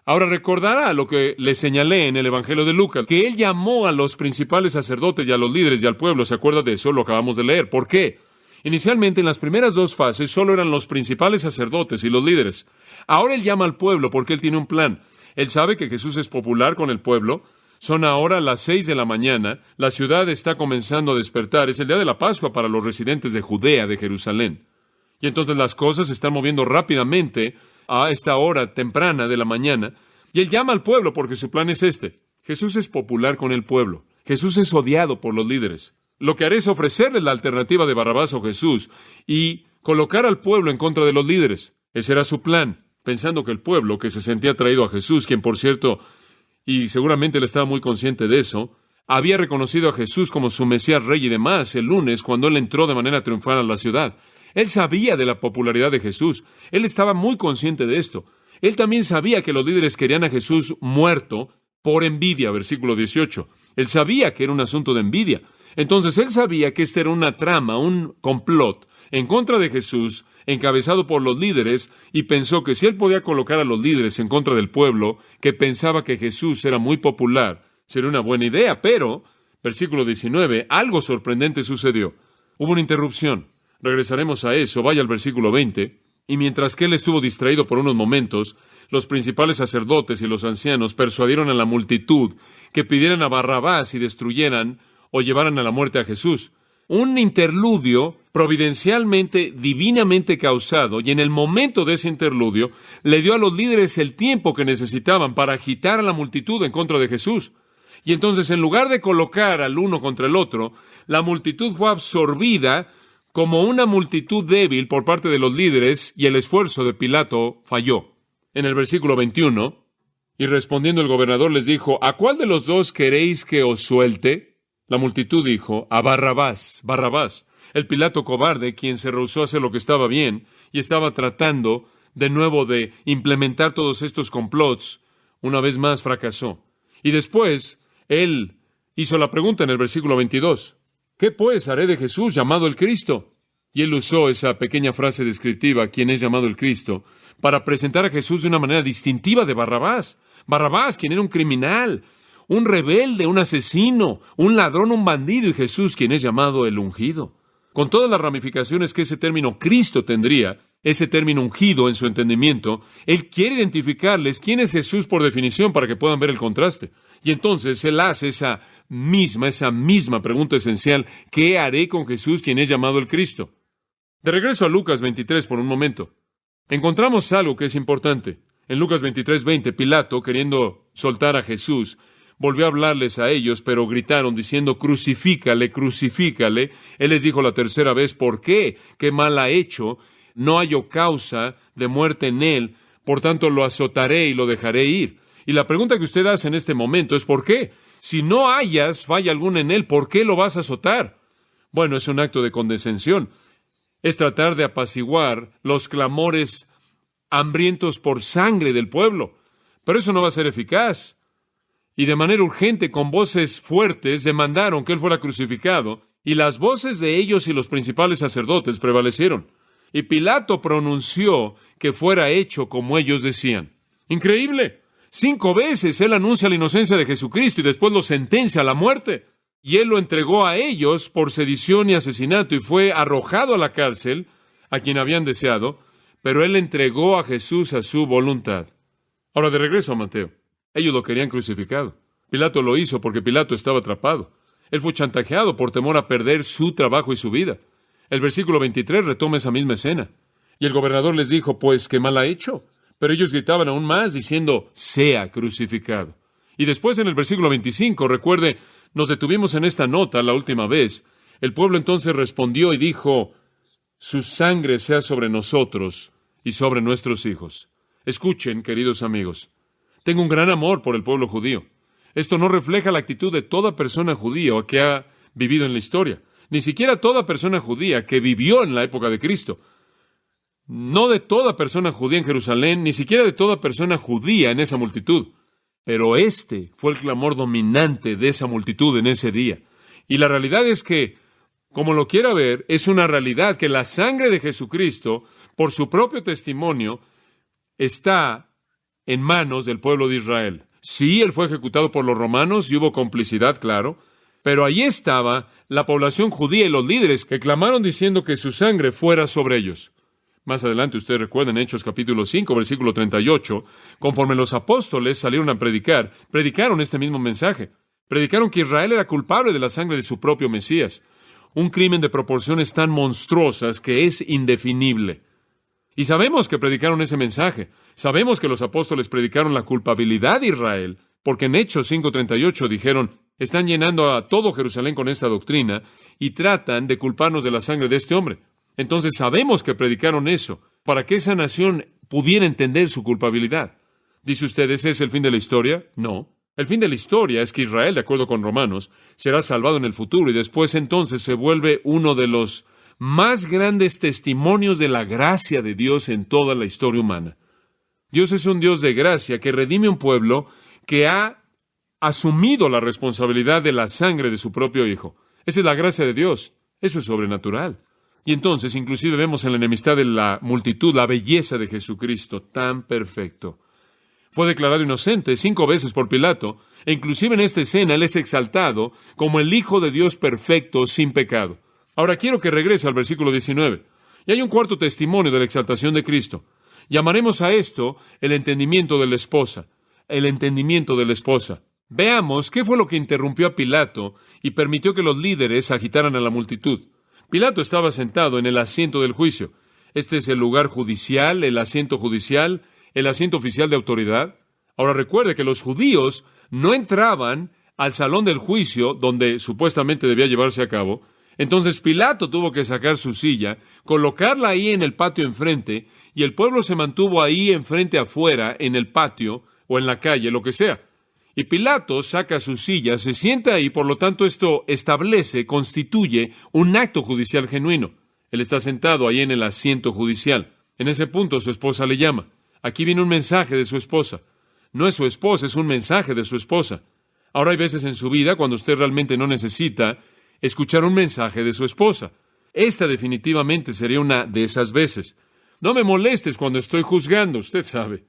Ahora recordará lo que le señalé en el Evangelio de Lucas, que él llamó a los principales sacerdotes y a los líderes y al pueblo. ¿Se acuerda de eso? Lo acabamos de leer. ¿Por qué? Inicialmente, en las primeras 2 fases, solo eran los principales sacerdotes y los líderes. Ahora él llama al pueblo porque él tiene un plan. Él sabe que Jesús es popular con el pueblo. Son ahora las 6 de la mañana, la ciudad está comenzando a despertar, es el día de la Pascua para los residentes de Judea, de Jerusalén. Y entonces las cosas se están moviendo rápidamente a esta hora temprana de la mañana, y él llama al pueblo porque su plan es este. Jesús es popular con el pueblo, Jesús es odiado por los líderes. Lo que haré es ofrecerles la alternativa de Barrabás o Jesús y colocar al pueblo en contra de los líderes. Ese era su plan, pensando que el pueblo que se sentía atraído a Jesús, quien por cierto, y seguramente él estaba muy consciente de eso, había reconocido a Jesús como su Mesías Rey y demás el lunes cuando él entró de manera triunfal a la ciudad. Él sabía de la popularidad de Jesús. Él estaba muy consciente de esto. Él también sabía que los líderes querían a Jesús muerto por envidia, versículo 18. Él sabía que era un asunto de envidia. Entonces él sabía que esta era una trama, un complot en contra de Jesús, encabezado por los líderes, y pensó que si él podía colocar a los líderes en contra del pueblo, que pensaba que Jesús era muy popular, sería una buena idea, pero Versículo 19, algo sorprendente sucedió. Hubo una interrupción. Regresaremos a eso. Vaya al versículo 20. Y mientras que él estuvo distraído por unos momentos, los principales sacerdotes y los ancianos persuadieron a la multitud que pidieran a Barrabás y destruyeran o llevaran a la muerte a Jesús. Un interludio providencialmente, divinamente causado, y en el momento de ese interludio le dio a los líderes el tiempo que necesitaban para agitar a la multitud en contra de Jesús. Y entonces, en lugar de colocar al uno contra el otro, la multitud fue absorbida como una multitud débil por parte de los líderes, y el esfuerzo de Pilato falló. En el versículo 21, y respondiendo el gobernador les dijo, ¿a cuál de los dos queréis que os suelte? La multitud dijo, a Barrabás, Barrabás. El Pilato cobarde, quien se rehusó a hacer lo que estaba bien, y estaba tratando de nuevo de implementar todos estos complots, una vez más fracasó. Y después, él hizo la pregunta en el versículo 22. ¿Qué pues haré de Jesús llamado el Cristo? Y él usó esa pequeña frase descriptiva, quien es llamado el Cristo, para presentar a Jesús de una manera distintiva de Barrabás. Barrabás, quien era un criminal, un rebelde, un asesino, un ladrón, un bandido, y Jesús, quien es llamado el ungido. Con todas las ramificaciones que ese término Cristo tendría, ese término ungido en su entendimiento, él quiere identificarles quién es Jesús por definición para que puedan ver el contraste. Y entonces él hace esa misma pregunta esencial, ¿qué haré con Jesús, quien es llamado el Cristo? De regreso a Lucas 23 por un momento. Encontramos algo que es importante. En Lucas 23:20, Pilato, queriendo soltar a Jesús, volvió a hablarles a ellos, pero gritaron diciendo, crucifícale, crucifícale. Él les dijo la tercera vez, ¿por qué? ¿Qué mal ha hecho? No hallo causa de muerte en él, por tanto lo azotaré y lo dejaré ir. Y la pregunta que usted hace en este momento es, ¿por qué? Si no hallas falla alguna en él, ¿por qué lo vas a azotar? Bueno, es un acto de condescensión. Es tratar de apaciguar los clamores hambrientos por sangre del pueblo. Pero eso no va a ser eficaz. Y de manera urgente, con voces fuertes, demandaron que él fuera crucificado, y las voces de ellos y los principales sacerdotes prevalecieron. Y Pilato pronunció que fuera hecho como ellos decían. ¡Increíble! 5 veces él anuncia la inocencia de Jesucristo y después lo sentencia a la muerte. Y él lo entregó a ellos por sedición y asesinato y fue arrojado a la cárcel, a quien habían deseado, pero él entregó a Jesús a su voluntad. Ahora, de regreso a Mateo. Ellos lo querían crucificado. Pilato lo hizo porque Pilato estaba atrapado. Él fue chantajeado por temor a perder su trabajo y su vida. El versículo 23 retoma esa misma escena. Y el gobernador les dijo, pues, ¿qué mal ha hecho? Pero ellos gritaban aún más, diciendo, sea crucificado. Y después en el versículo 25, recuerde, nos detuvimos en esta nota la última vez. El pueblo entonces respondió y dijo, su sangre sea sobre nosotros y sobre nuestros hijos. Escuchen, queridos amigos. Tengo un gran amor por el pueblo judío. Esto no refleja la actitud de toda persona judía que ha vivido en la historia, ni siquiera toda persona judía que vivió en la época de Cristo. No de toda persona judía en Jerusalén, ni siquiera de toda persona judía en esa multitud. Pero este fue el clamor dominante de esa multitud en ese día. Y la realidad es que, como lo quiera ver, es una realidad que la sangre de Jesucristo, por su propio testimonio, está en manos del pueblo de Israel. Sí, él fue ejecutado por los romanos y hubo complicidad, claro, pero ahí estaba la población judía y los líderes que clamaron diciendo que su sangre fuera sobre ellos. Más adelante, ustedes recuerdan Hechos capítulo 5, versículo 38, conforme los apóstoles salieron a predicaron este mismo mensaje. Predicaron que Israel era culpable de la sangre de su propio Mesías. Un crimen de proporciones tan monstruosas que es indefinible. Y sabemos que predicaron ese mensaje. Sabemos que los apóstoles predicaron la culpabilidad de Israel, porque en Hechos 5:38 dijeron, están llenando a todo Jerusalén con esta doctrina y tratan de culparnos de la sangre de este hombre. Entonces sabemos que predicaron eso, para que esa nación pudiera entender su culpabilidad. ¿Dice usted, ese es el fin de la historia? No. El fin de la historia es que Israel, de acuerdo con Romanos, será salvado en el futuro y después entonces se vuelve uno de los más grandes testimonios de la gracia de Dios en toda la historia humana. Dios es un Dios de gracia que redime un pueblo que ha asumido la responsabilidad de la sangre de su propio Hijo. Esa es la gracia de Dios. Eso es sobrenatural. Y entonces, inclusive vemos en la enemistad de la multitud la belleza de Jesucristo, tan perfecto. Fue declarado inocente 5 veces por Pilato, e inclusive en esta escena él es exaltado como el Hijo de Dios perfecto, sin pecado. Ahora quiero que regrese al versículo 19. Y hay un cuarto testimonio de la exaltación de Cristo. Llamaremos a esto el entendimiento de la esposa. El entendimiento de la esposa. Veamos qué fue lo que interrumpió a Pilato y permitió que los líderes agitaran a la multitud. Pilato estaba sentado en el asiento del juicio. Este es el lugar judicial, el asiento judicial, el asiento oficial de autoridad. Ahora recuerde que los judíos no entraban al salón del juicio donde supuestamente debía llevarse a cabo. Entonces Pilato tuvo que sacar su silla, colocarla ahí en el patio enfrente, y el pueblo se mantuvo ahí enfrente afuera, en el patio o en la calle, lo que sea. Y Pilato saca su silla, se sienta ahí, por lo tanto esto constituye un acto judicial genuino. Él está sentado ahí en el asiento judicial. En ese punto su esposa le llama. Aquí viene un mensaje de su esposa. No es su esposa, es un mensaje de su esposa. Ahora hay veces en su vida cuando usted realmente no necesita escuchar un mensaje de su esposa. Esta definitivamente sería una de esas veces. No me molestes cuando estoy juzgando, usted sabe.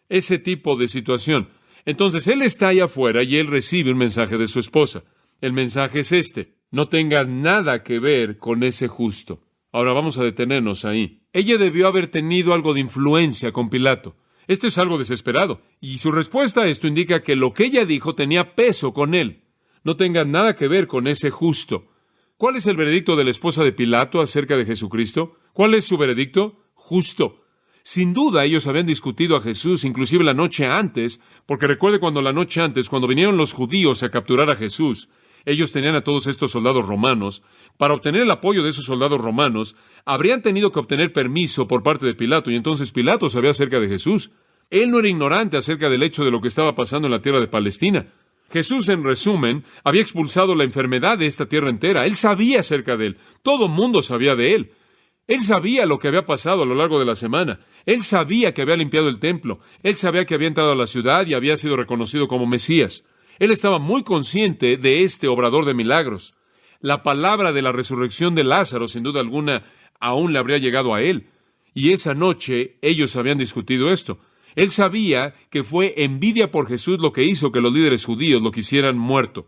Ese tipo de situación. Entonces él está ahí afuera y él recibe un mensaje de su esposa. El mensaje es este: no tengas nada que ver con ese justo. Ahora vamos a detenernos ahí. Ella debió haber tenido algo de influencia con Pilato. Esto es algo desesperado. Y su respuesta a esto indica que lo que ella dijo tenía peso con él. No tengas nada que ver con ese justo. ¿Cuál es el veredicto de la esposa de Pilato acerca de Jesucristo? ¿Cuál es su veredicto? Justo. Sin duda ellos habían discutido a Jesús inclusive la noche antes, porque recuerde cuando la noche antes, cuando vinieron los judíos a capturar a Jesús, ellos tenían a todos estos soldados romanos. Para obtener el apoyo de esos soldados romanos, habrían tenido que obtener permiso por parte de Pilato, y entonces Pilato sabía acerca de Jesús. Él no era ignorante acerca del hecho de lo que estaba pasando en la tierra de Palestina. Jesús, en resumen, había expulsado la enfermedad de esta tierra entera. Él sabía acerca de él. Todo el mundo sabía de él. Él sabía lo que había pasado a lo largo de la semana. Él sabía que había limpiado el templo. Él sabía que había entrado a la ciudad y había sido reconocido como Mesías. Él estaba muy consciente de este obrador de milagros. La palabra de la resurrección de Lázaro, sin duda alguna, aún le habría llegado a él. Y esa noche ellos habían discutido esto. Él sabía que fue envidia por Jesús lo que hizo que los líderes judíos lo quisieran muerto.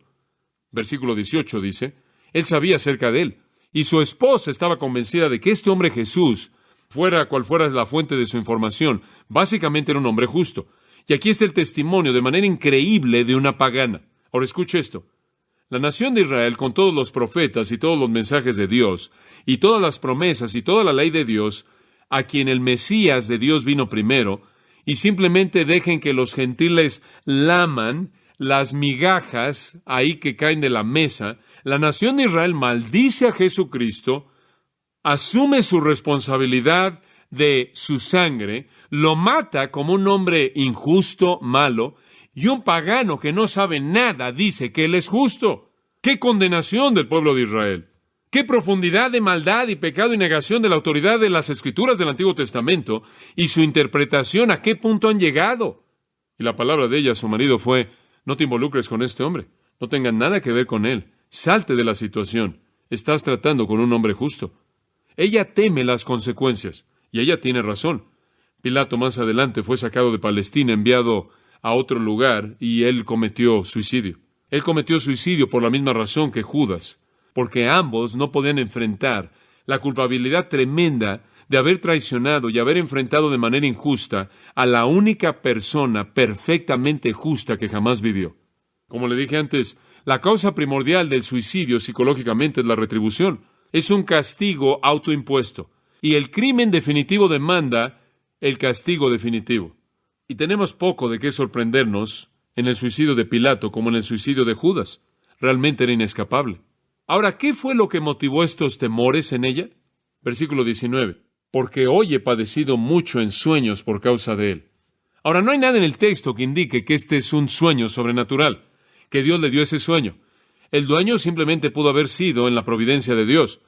Versículo 18 dice, él sabía acerca de él. Y su esposa estaba convencida de que este hombre Jesús, fuera cual fuera la fuente de su información, básicamente era un hombre justo. Y aquí está el testimonio de manera increíble de una pagana. Ahora escuche esto. La nación de Israel, con todos los profetas y todos los mensajes de Dios, y todas las promesas y toda la ley de Dios, a quien el Mesías de Dios vino primero, y simplemente dejen que los gentiles laman las migajas ahí que caen de la mesa, la nación de Israel maldice a Jesucristo, asume su responsabilidad de su sangre, lo mata como un hombre injusto, malo, y un pagano que no sabe nada dice que él es justo. ¡Qué condenación del pueblo de Israel! ¡Qué profundidad de maldad y pecado y negación de la autoridad de las Escrituras del Antiguo Testamento y su interpretación! ¿A qué punto han llegado? Y la palabra de ella a su marido fue: no te involucres con este hombre, no tengas nada que ver con él, salte de la situación, estás tratando con un hombre justo. Ella teme las consecuencias, y ella tiene razón. Pilato más adelante fue sacado de Palestina, enviado a otro lugar, y él cometió suicidio. Él cometió suicidio por la misma razón que Judas, porque ambos no podían enfrentar la culpabilidad tremenda de haber traicionado y haber enfrentado de manera injusta a la única persona perfectamente justa que jamás vivió. Como le dije antes, la causa primordial del suicidio psicológicamente es la retribución. Es un castigo autoimpuesto. Y el crimen definitivo demanda el castigo definitivo. Y tenemos poco de qué sorprendernos en el suicidio de Pilato como en el suicidio de Judas. Realmente era inescapable. Ahora, ¿qué fue lo que motivó estos temores en ella? Versículo 19. Porque hoy he padecido mucho en sueños por causa de él. Ahora, no hay nada en el texto que indique que este es un sueño sobrenatural, que Dios le dio ese sueño. El dueño simplemente pudo haber sido en la providencia de Dios.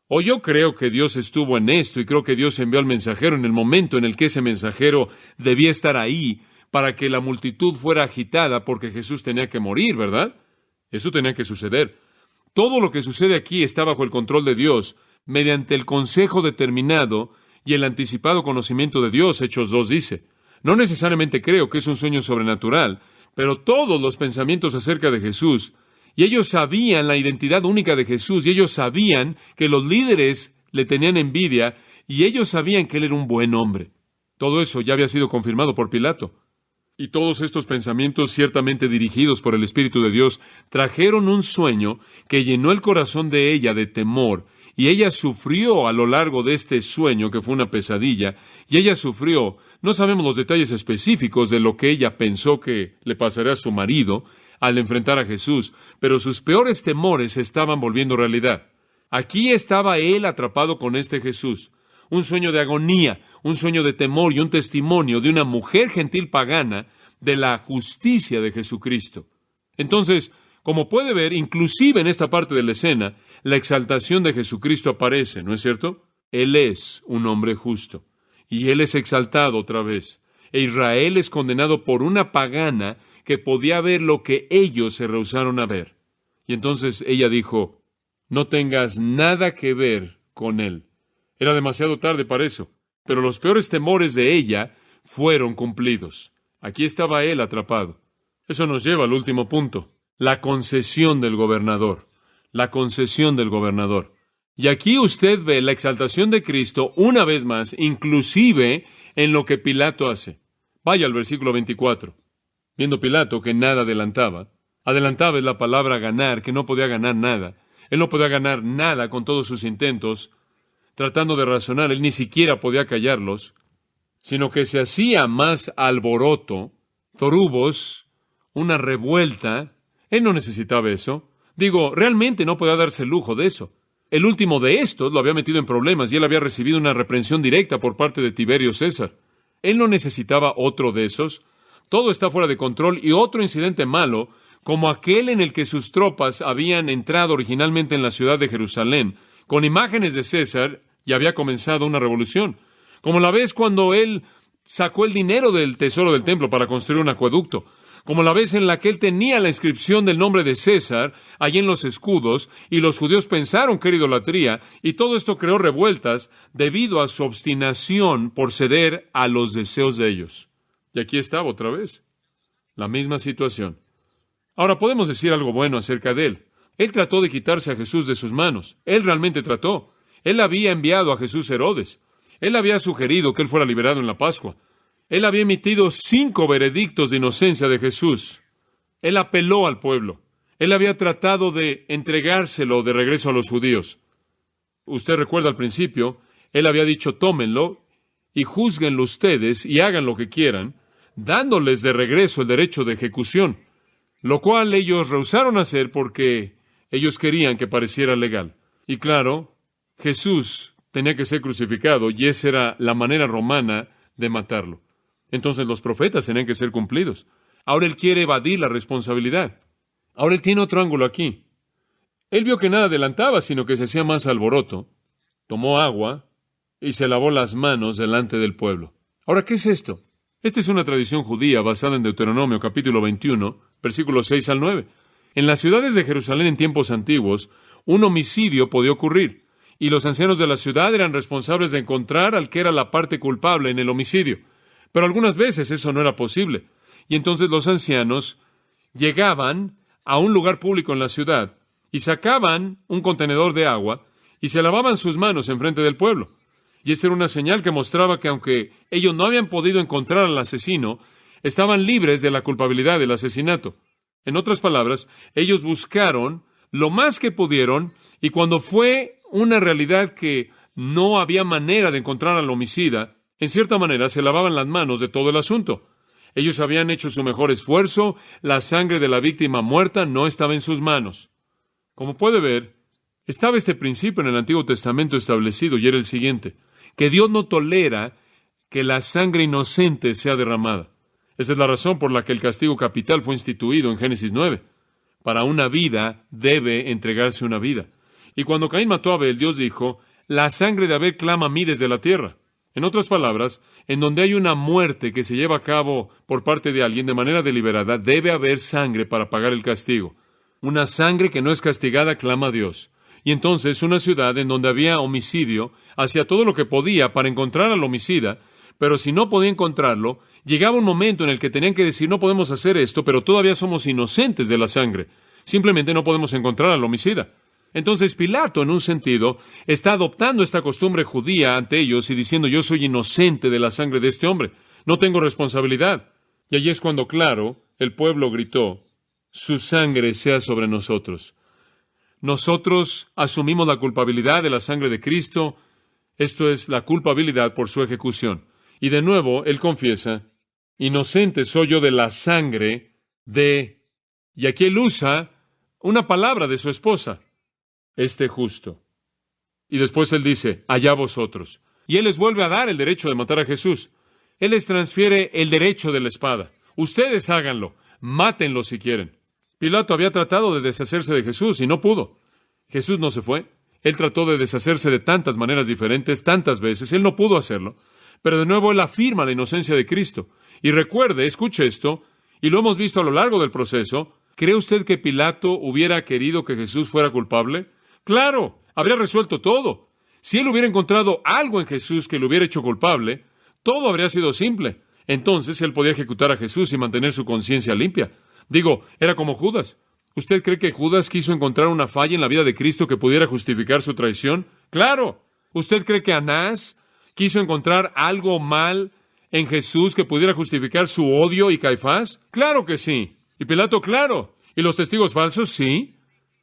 O yo creo que Dios estuvo en esto y creo que Dios envió al mensajero en el momento en el que ese mensajero debía estar ahí para que la multitud fuera agitada porque Jesús tenía que morir, ¿verdad? Eso tenía que suceder. Todo lo que sucede aquí está bajo el control de Dios, mediante el consejo determinado y el anticipado conocimiento de Dios. Hechos 2 dice, No necesariamente creo que es un sueño sobrenatural, pero todos los pensamientos acerca de Jesús, y ellos sabían la identidad única de Jesús, y ellos sabían que los líderes le tenían envidia, y ellos sabían que él era un buen hombre. Todo eso ya había sido confirmado por Pilato. Y todos estos pensamientos, ciertamente dirigidos por el Espíritu de Dios, trajeron un sueño que llenó el corazón de ella de temor, y ella sufrió a lo largo de este sueño, que fue una pesadilla, y ella sufrió, no sabemos los detalles específicos de lo que ella pensó que le pasaría a su marido al enfrentar a Jesús, pero sus peores temores se estaban volviendo realidad. Aquí estaba él atrapado con este Jesús, un sueño de agonía, un sueño de temor y un testimonio de una mujer gentil pagana de la justicia de Jesucristo. Entonces, como puede ver, inclusive en esta parte de la escena, la exaltación de Jesucristo aparece, ¿no es cierto? Él es un hombre justo, y Él es exaltado otra vez. E Israel es condenado por una pagana que podía ver lo que ellos se rehusaron a ver. Y entonces ella dijo, no tengas nada que ver con Él. Era demasiado tarde para eso, pero los peores temores de ella fueron cumplidos. Aquí estaba Él atrapado. Eso nos lleva al último punto. La concesión del gobernador. La concesión del gobernador. Y aquí usted ve la exaltación de Cristo una vez más, inclusive en lo que Pilato hace. Vaya al versículo 24. Viendo Pilato que nada adelantaba es la palabra ganar, que no podía ganar nada. Él no podía ganar nada con todos sus intentos, tratando de razonar, él ni siquiera podía callarlos, sino que se hacía más alboroto, zorubos, una revuelta. Él no necesitaba eso. Digo, realmente no podía darse el lujo de eso. El último de estos lo había metido en problemas y él había recibido una reprensión directa por parte de Tiberio César. Él no necesitaba otro de esos. Todo está fuera de control y otro incidente malo, como aquel en el que sus tropas habían entrado originalmente en la ciudad de Jerusalén, con imágenes de César, y había comenzado una revolución. Como la vez cuando él sacó el dinero del tesoro del templo para construir un acueducto. Como la vez en la que él tenía la inscripción del nombre de César allí en los escudos, y los judíos pensaron que era idolatría, y todo esto creó revueltas debido a su obstinación por ceder a los deseos de ellos. Y aquí estaba otra vez, la misma situación. Ahora podemos decir algo bueno acerca de él. Él trató de quitarse a Jesús de sus manos. Él realmente trató. Él había enviado a Jesús a Herodes. Él había sugerido que él fuera liberado en la Pascua. Él había emitido 5 veredictos de inocencia de Jesús. Él apeló al pueblo. Él había tratado de entregárselo de regreso a los judíos. Usted recuerda al principio, él había dicho, tómenlo y júzguenlo ustedes y hagan lo que quieran, dándoles de regreso el derecho de ejecución, lo cual ellos rehusaron hacer porque ellos querían que pareciera legal. Y claro, Jesús tenía que ser crucificado y esa era la manera romana de matarlo. Entonces los profetas tenían que ser cumplidos. Ahora él quiere evadir la responsabilidad. Ahora él tiene otro ángulo aquí. Él vio que nada adelantaba, sino que se hacía más alboroto. Tomó agua y se lavó las manos delante del pueblo. Ahora, ¿qué es esto? Esta es una tradición judía basada en Deuteronomio capítulo 21, versículos 6 al 9. En las ciudades de Jerusalén en tiempos antiguos, un homicidio podía ocurrir, y los ancianos de la ciudad eran responsables de encontrar al que era la parte culpable en el homicidio. Pero algunas veces eso no era posible, y entonces los ancianos llegaban a un lugar público en la ciudad y sacaban un contenedor de agua y se lavaban sus manos enfrente del pueblo. Y esa era una señal que mostraba que aunque ellos no habían podido encontrar al asesino, estaban libres de la culpabilidad del asesinato. En otras palabras, ellos buscaron lo más que pudieron, y cuando fue una realidad que no había manera de encontrar al homicida, en cierta manera se lavaban las manos de todo el asunto. Ellos habían hecho su mejor esfuerzo, la sangre de la víctima muerta no estaba en sus manos. Como puede ver, estaba este principio en el Antiguo Testamento establecido, y era el siguiente: que Dios no tolera que la sangre inocente sea derramada. Esa es la razón por la que el castigo capital fue instituido en Génesis 9. Para una vida debe entregarse una vida. Y cuando Caín mató a Abel, Dios dijo, la sangre de Abel clama a mí desde la tierra. En otras palabras, en donde hay una muerte que se lleva a cabo por parte de alguien de manera deliberada, debe haber sangre para pagar el castigo. Una sangre que no es castigada clama a Dios. Y entonces una ciudad en donde había homicidio hacía todo lo que podía para encontrar al homicida, pero si no podía encontrarlo, Llegaba un momento en el que tenían que decir, no podemos hacer esto, pero todavía somos inocentes de la sangre. Simplemente no podemos encontrar al homicida. Entonces Pilato, en un sentido, está adoptando esta costumbre judía ante ellos y diciendo, yo soy inocente de la sangre de este hombre. No tengo responsabilidad. Y allí es cuando, claro, el pueblo gritó, su sangre sea sobre nosotros. Nosotros asumimos la culpabilidad de la sangre de Cristo. Esto es la culpabilidad por su ejecución. Y de nuevo, él confiesa, inocente soy yo de la sangre de... Y aquí él usa una palabra de su esposa, este justo. Y después él dice, allá vosotros. Y él les vuelve a dar el derecho de matar a Jesús. Él les transfiere el derecho de la espada. Ustedes háganlo, mátenlo si quieren. Pilato había tratado de deshacerse de Jesús y no pudo. Jesús no se fue. Él trató de deshacerse de tantas maneras diferentes, tantas veces. Él no pudo hacerlo. Pero de nuevo él afirma la inocencia de Cristo. Y recuerde, escuche esto, y lo hemos visto a lo largo del proceso. ¿Cree usted que Pilato hubiera querido que Jesús fuera culpable? Claro, habría resuelto todo. Si él hubiera encontrado algo en Jesús que lo hubiera hecho culpable, todo habría sido simple. Entonces él podía ejecutar a Jesús y mantener su conciencia limpia. Digo, era como Judas. ¿Usted cree que Judas quiso encontrar una falla en la vida de Cristo que pudiera justificar su traición? ¡Claro! ¿Usted cree que Anás quiso encontrar algo mal en Jesús que pudiera justificar su odio y Caifás? ¡Claro que sí! Y Pilato, claro. ¿Y los testigos falsos? Sí.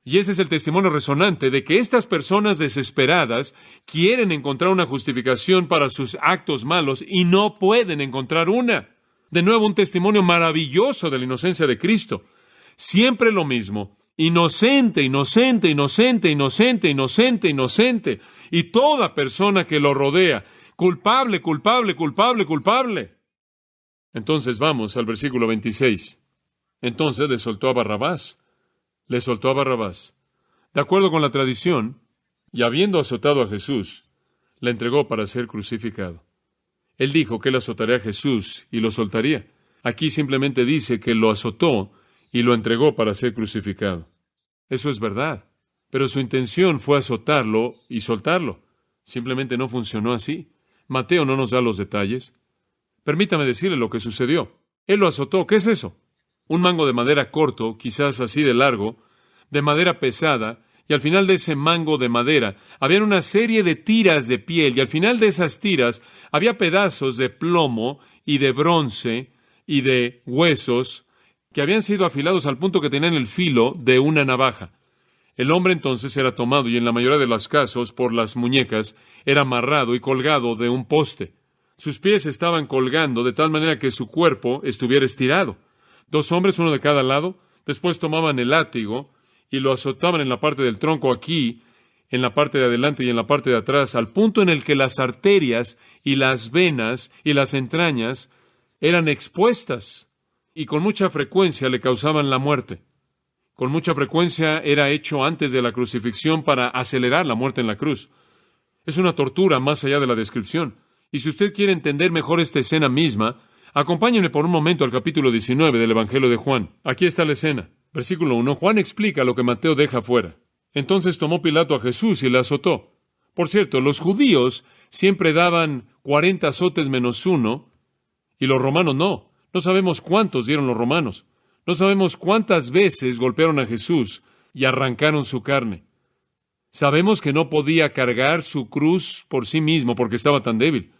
Y ese es el testimonio resonante de que estas personas desesperadas quieren encontrar una justificación para sus actos malos y no pueden encontrar una. De nuevo, un testimonio maravilloso de la inocencia de Cristo. Siempre lo mismo. Inocente, inocente, inocente, inocente, inocente, inocente. Y toda persona que lo rodea. Culpable, culpable, culpable, culpable. Entonces vamos al versículo 26. Entonces le soltó a Barrabás. Le soltó a Barrabás. De acuerdo con la tradición, y habiendo azotado a Jesús, le entregó para ser crucificado. Él dijo que él azotaría a Jesús y lo soltaría. Aquí simplemente dice que lo azotó y lo entregó para ser crucificado. Eso es verdad. Pero su intención fue azotarlo y soltarlo. Simplemente no funcionó así. Mateo no nos da los detalles. Permítame decirle lo que sucedió. Él lo azotó. ¿Qué es eso? Un mango de madera corto, quizás así de largo, de madera pesada, y al final de ese mango de madera había una serie de tiras de piel, y al final de esas tiras había pedazos de plomo y de bronce y de huesos que habían sido afilados al punto que tenían el filo de una navaja. El hombre entonces era tomado y en la mayoría de los casos, por las muñecas, era amarrado y colgado de un poste. Sus pies estaban colgando de tal manera que su cuerpo estuviera estirado. 2 hombres, uno de cada lado, después tomaban el látigo y lo azotaban en la parte del tronco aquí, en la parte de adelante y en la parte de atrás, al punto en el que las arterias y las venas y las entrañas eran expuestas y con mucha frecuencia le causaban la muerte. Con mucha frecuencia era hecho antes de la crucifixión para acelerar la muerte en la cruz. Es una tortura más allá de la descripción. Y si usted quiere entender mejor esta escena misma, acompáñenme por un momento al capítulo 19 del Evangelio de Juan. Aquí está la escena. Versículo 1. Juan explica lo que Mateo deja fuera. Entonces tomó Pilato a Jesús y le azotó. Por cierto, los judíos siempre daban 40 azotes menos 1, y los romanos no. No sabemos cuántos dieron los romanos. No sabemos cuántas veces golpearon a Jesús y arrancaron su carne. Sabemos que no podía cargar su cruz por sí mismo porque estaba tan débil.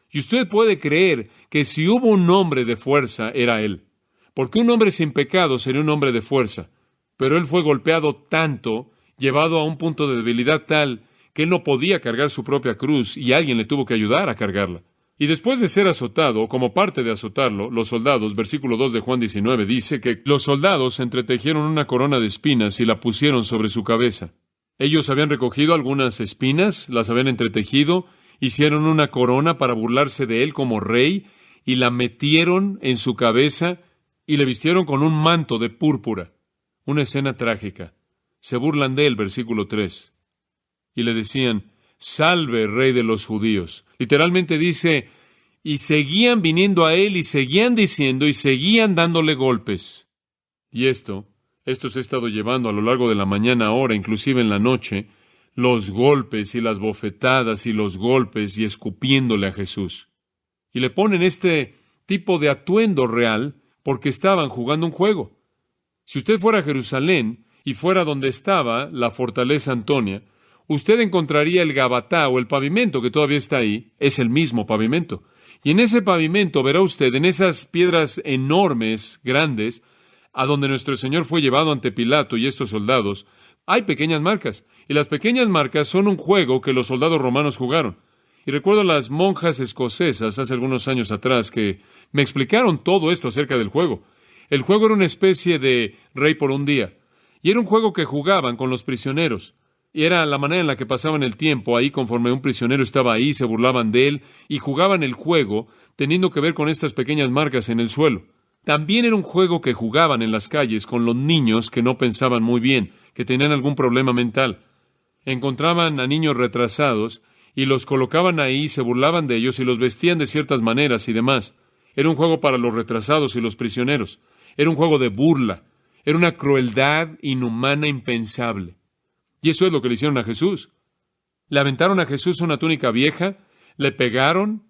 Y usted puede creer que si hubo un hombre de fuerza, era él. Porque un hombre sin pecado sería un hombre de fuerza. Pero él fue golpeado tanto, llevado a un punto de debilidad tal, que él no podía cargar su propia cruz y alguien le tuvo que ayudar a cargarla. Y después de ser azotado, como parte de azotarlo, los soldados, versículo 2 de Juan 19, dice que los soldados entretejieron una corona de espinas y la pusieron sobre su cabeza. Ellos habían recogido algunas espinas, las habían entretejido, hicieron una corona para burlarse de él como rey, y la metieron en su cabeza y le vistieron con un manto de púrpura. Una escena trágica. Se burlan de él, versículo 3. Y le decían, salve, rey de los judíos. Literalmente dice, y seguían viniendo a él, y seguían diciendo, y seguían dándole golpes. Y esto se ha estado llevando a lo largo de la mañana ahora, inclusive en la noche, los golpes y las bofetadas y los golpes y escupiéndole a Jesús. Y le ponen este tipo de atuendo real porque estaban jugando un juego. Si usted fuera a Jerusalén y fuera donde estaba la fortaleza Antonia, usted encontraría el Gabatá o el pavimento que todavía está ahí, es el mismo pavimento. Y en ese pavimento verá usted, en esas piedras enormes, grandes, a donde nuestro Señor fue llevado ante Pilato y estos soldados, hay pequeñas marcas. Y las pequeñas marcas son un juego que los soldados romanos jugaron. Y recuerdo a las monjas escocesas hace algunos años atrás que me explicaron todo esto acerca del juego. El juego era una especie de rey por un día. Y era un juego que jugaban con los prisioneros. Y era la manera en la que pasaban el tiempo ahí conforme un prisionero estaba ahí, se burlaban de él y jugaban el juego teniendo que ver con estas pequeñas marcas en el suelo. También era un juego que jugaban en las calles con los niños que no pensaban muy bien, que tenían algún problema mental. Encontraban a niños retrasados y los colocaban ahí, se burlaban de ellos y los vestían de ciertas maneras y demás. Era un juego para los retrasados y los prisioneros. Era un juego de burla. Era una crueldad inhumana impensable. Y eso es lo que le hicieron a Jesús. Le aventaron a Jesús una túnica vieja, le pegaron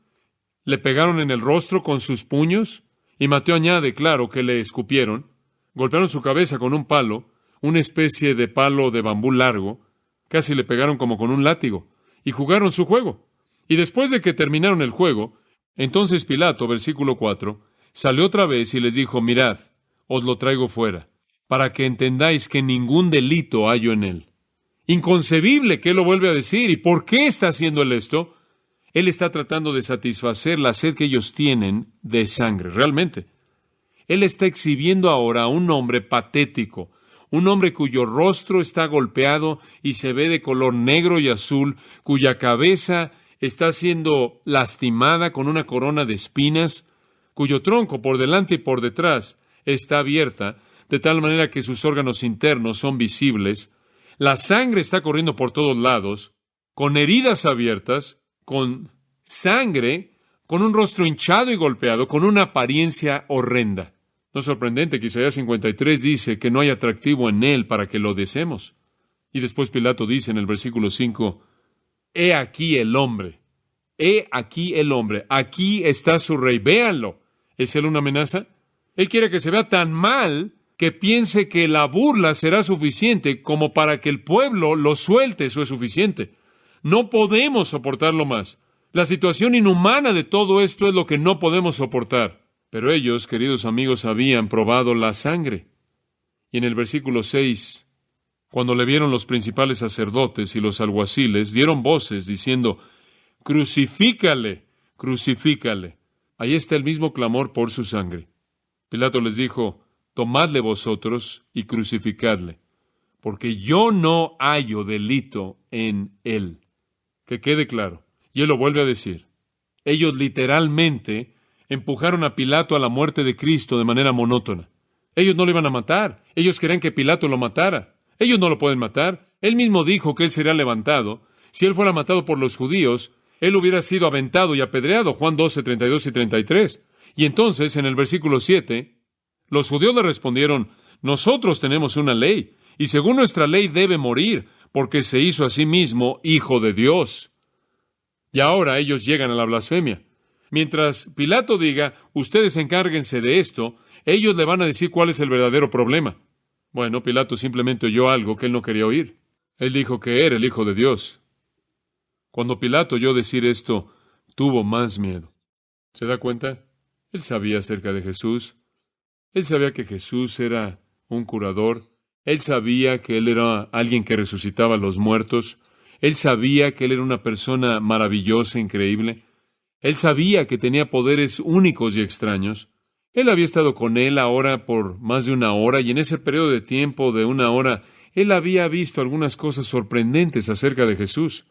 en el rostro con sus puños, y Mateo añade, claro, que le escupieron, golpearon su cabeza con un palo, una especie de palo de bambú largo, casi le pegaron como con un látigo, y jugaron su juego. Y después de que terminaron el juego, entonces Pilato, versículo 4, salió otra vez y les dijo, mirad, os lo traigo fuera, para que entendáis que ningún delito hallo en él. Inconcebible que él lo vuelve a decir. ¿Y por qué está haciendo él esto? Él está tratando de satisfacer la sed que ellos tienen de sangre, realmente. Él está exhibiendo ahora a un hombre patético, un hombre cuyo rostro está golpeado y se ve de color negro y azul, cuya cabeza está siendo lastimada con una corona de espinas, cuyo tronco por delante y por detrás está abierta, de tal manera que sus órganos internos son visibles. La sangre está corriendo por todos lados, con heridas abiertas, con sangre, con un rostro hinchado y golpeado, con una apariencia horrenda. No es sorprendente que Isaías 53 dice que no hay atractivo en él para que lo deseemos. Y después Pilato dice en el versículo 5, he aquí el hombre, aquí está su rey, véanlo. ¿Es él una amenaza? Él quiere que se vea tan mal que piense que la burla será suficiente como para que el pueblo lo suelte, eso es suficiente. No podemos soportarlo más. La situación inhumana de todo esto es lo que no podemos soportar. Pero ellos, queridos amigos, habían probado la sangre. Y en el versículo 6, cuando le vieron los principales sacerdotes y los alguaciles, dieron voces diciendo, crucifícale, crucifícale. Ahí está el mismo clamor por su sangre. Pilato les dijo, tomadle vosotros y crucificadle, porque yo no hallo delito en él. Que quede claro. Y él lo vuelve a decir. Ellos literalmente empujaron a Pilato a la muerte de Cristo de manera monótona. Ellos no lo iban a matar. Ellos querían que Pilato lo matara. Ellos no lo pueden matar. Él mismo dijo que él sería levantado. Si él fuera matado por los judíos, él hubiera sido aventado y apedreado. Juan 12, 32 y 33. Y entonces, en el versículo 7, los judíos le respondieron, nosotros tenemos una ley, y según nuestra ley debe morir, porque se hizo a sí mismo hijo de Dios. Y ahora ellos llegan a la blasfemia. Mientras Pilato diga, ustedes encárguense de esto, ellos le van a decir cuál es el verdadero problema. Bueno, Pilato simplemente oyó algo que él no quería oír. Él dijo que era el Hijo de Dios. Cuando Pilato oyó decir esto, tuvo más miedo. ¿Se da cuenta? Él sabía acerca de Jesús. Él sabía que Jesús era un curador. Él sabía que Él era alguien que resucitaba a los muertos. Él sabía que Él era una persona maravillosa, increíble. Él sabía que tenía poderes únicos y extraños. Él había estado con Él ahora por más de una hora, y en ese periodo de tiempo de una hora, Él había visto algunas cosas sorprendentes acerca de Jesús.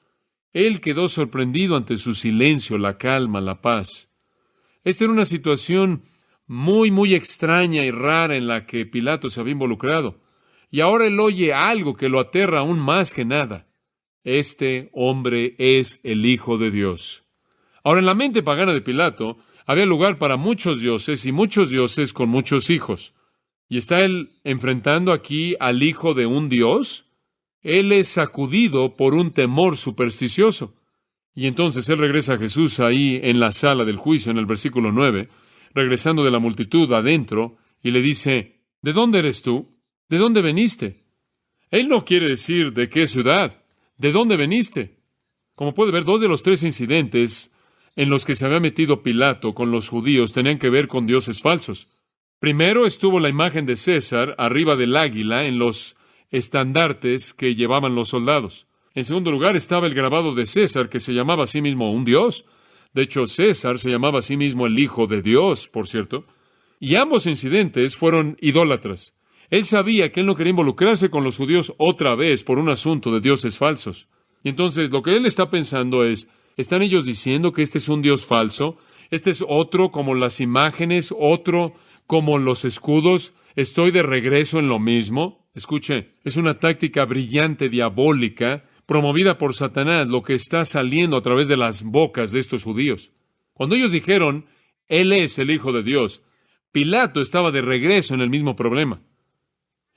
Él quedó sorprendido ante su silencio, la calma, la paz. Esta era una situación muy extraña y rara en la que Pilato se había involucrado. Y ahora él oye algo que lo aterra aún más que nada. Este hombre es el Hijo de Dios. Ahora, en la mente pagana de Pilato, había lugar para muchos dioses y muchos dioses con muchos hijos. ¿Y está él enfrentando aquí al hijo de un dios? Él es sacudido por un temor supersticioso. Y entonces él regresa a Jesús ahí en la sala del juicio, en el versículo 9, regresando de la multitud adentro, y le dice, ¿de dónde eres tú? ¿De dónde veniste? Él no quiere decir de qué ciudad, ¿de dónde veniste? Como puede ver, 2 de los 3 incidentes en los que se había metido Pilato con los judíos tenían que ver con dioses falsos. Primero estuvo la imagen de César arriba del águila en los estandartes que llevaban los soldados. En segundo lugar estaba el grabado de César, que se llamaba a sí mismo un dios. De hecho, César se llamaba a sí mismo el Hijo de Dios, por cierto. Y ambos incidentes fueron idólatras. Él sabía que él no quería involucrarse con los judíos otra vez por un asunto de dioses falsos. Y entonces lo que él está pensando es, ¿están ellos diciendo que este es un dios falso? ¿Este es otro como las imágenes, otro como los escudos? ¿Estoy de regreso en lo mismo? Escuche, es una táctica brillante, diabólica, promovida por Satanás, lo que está saliendo a través de las bocas de estos judíos. Cuando ellos dijeron, Él es el Hijo de Dios, Pilato estaba de regreso en el mismo problema.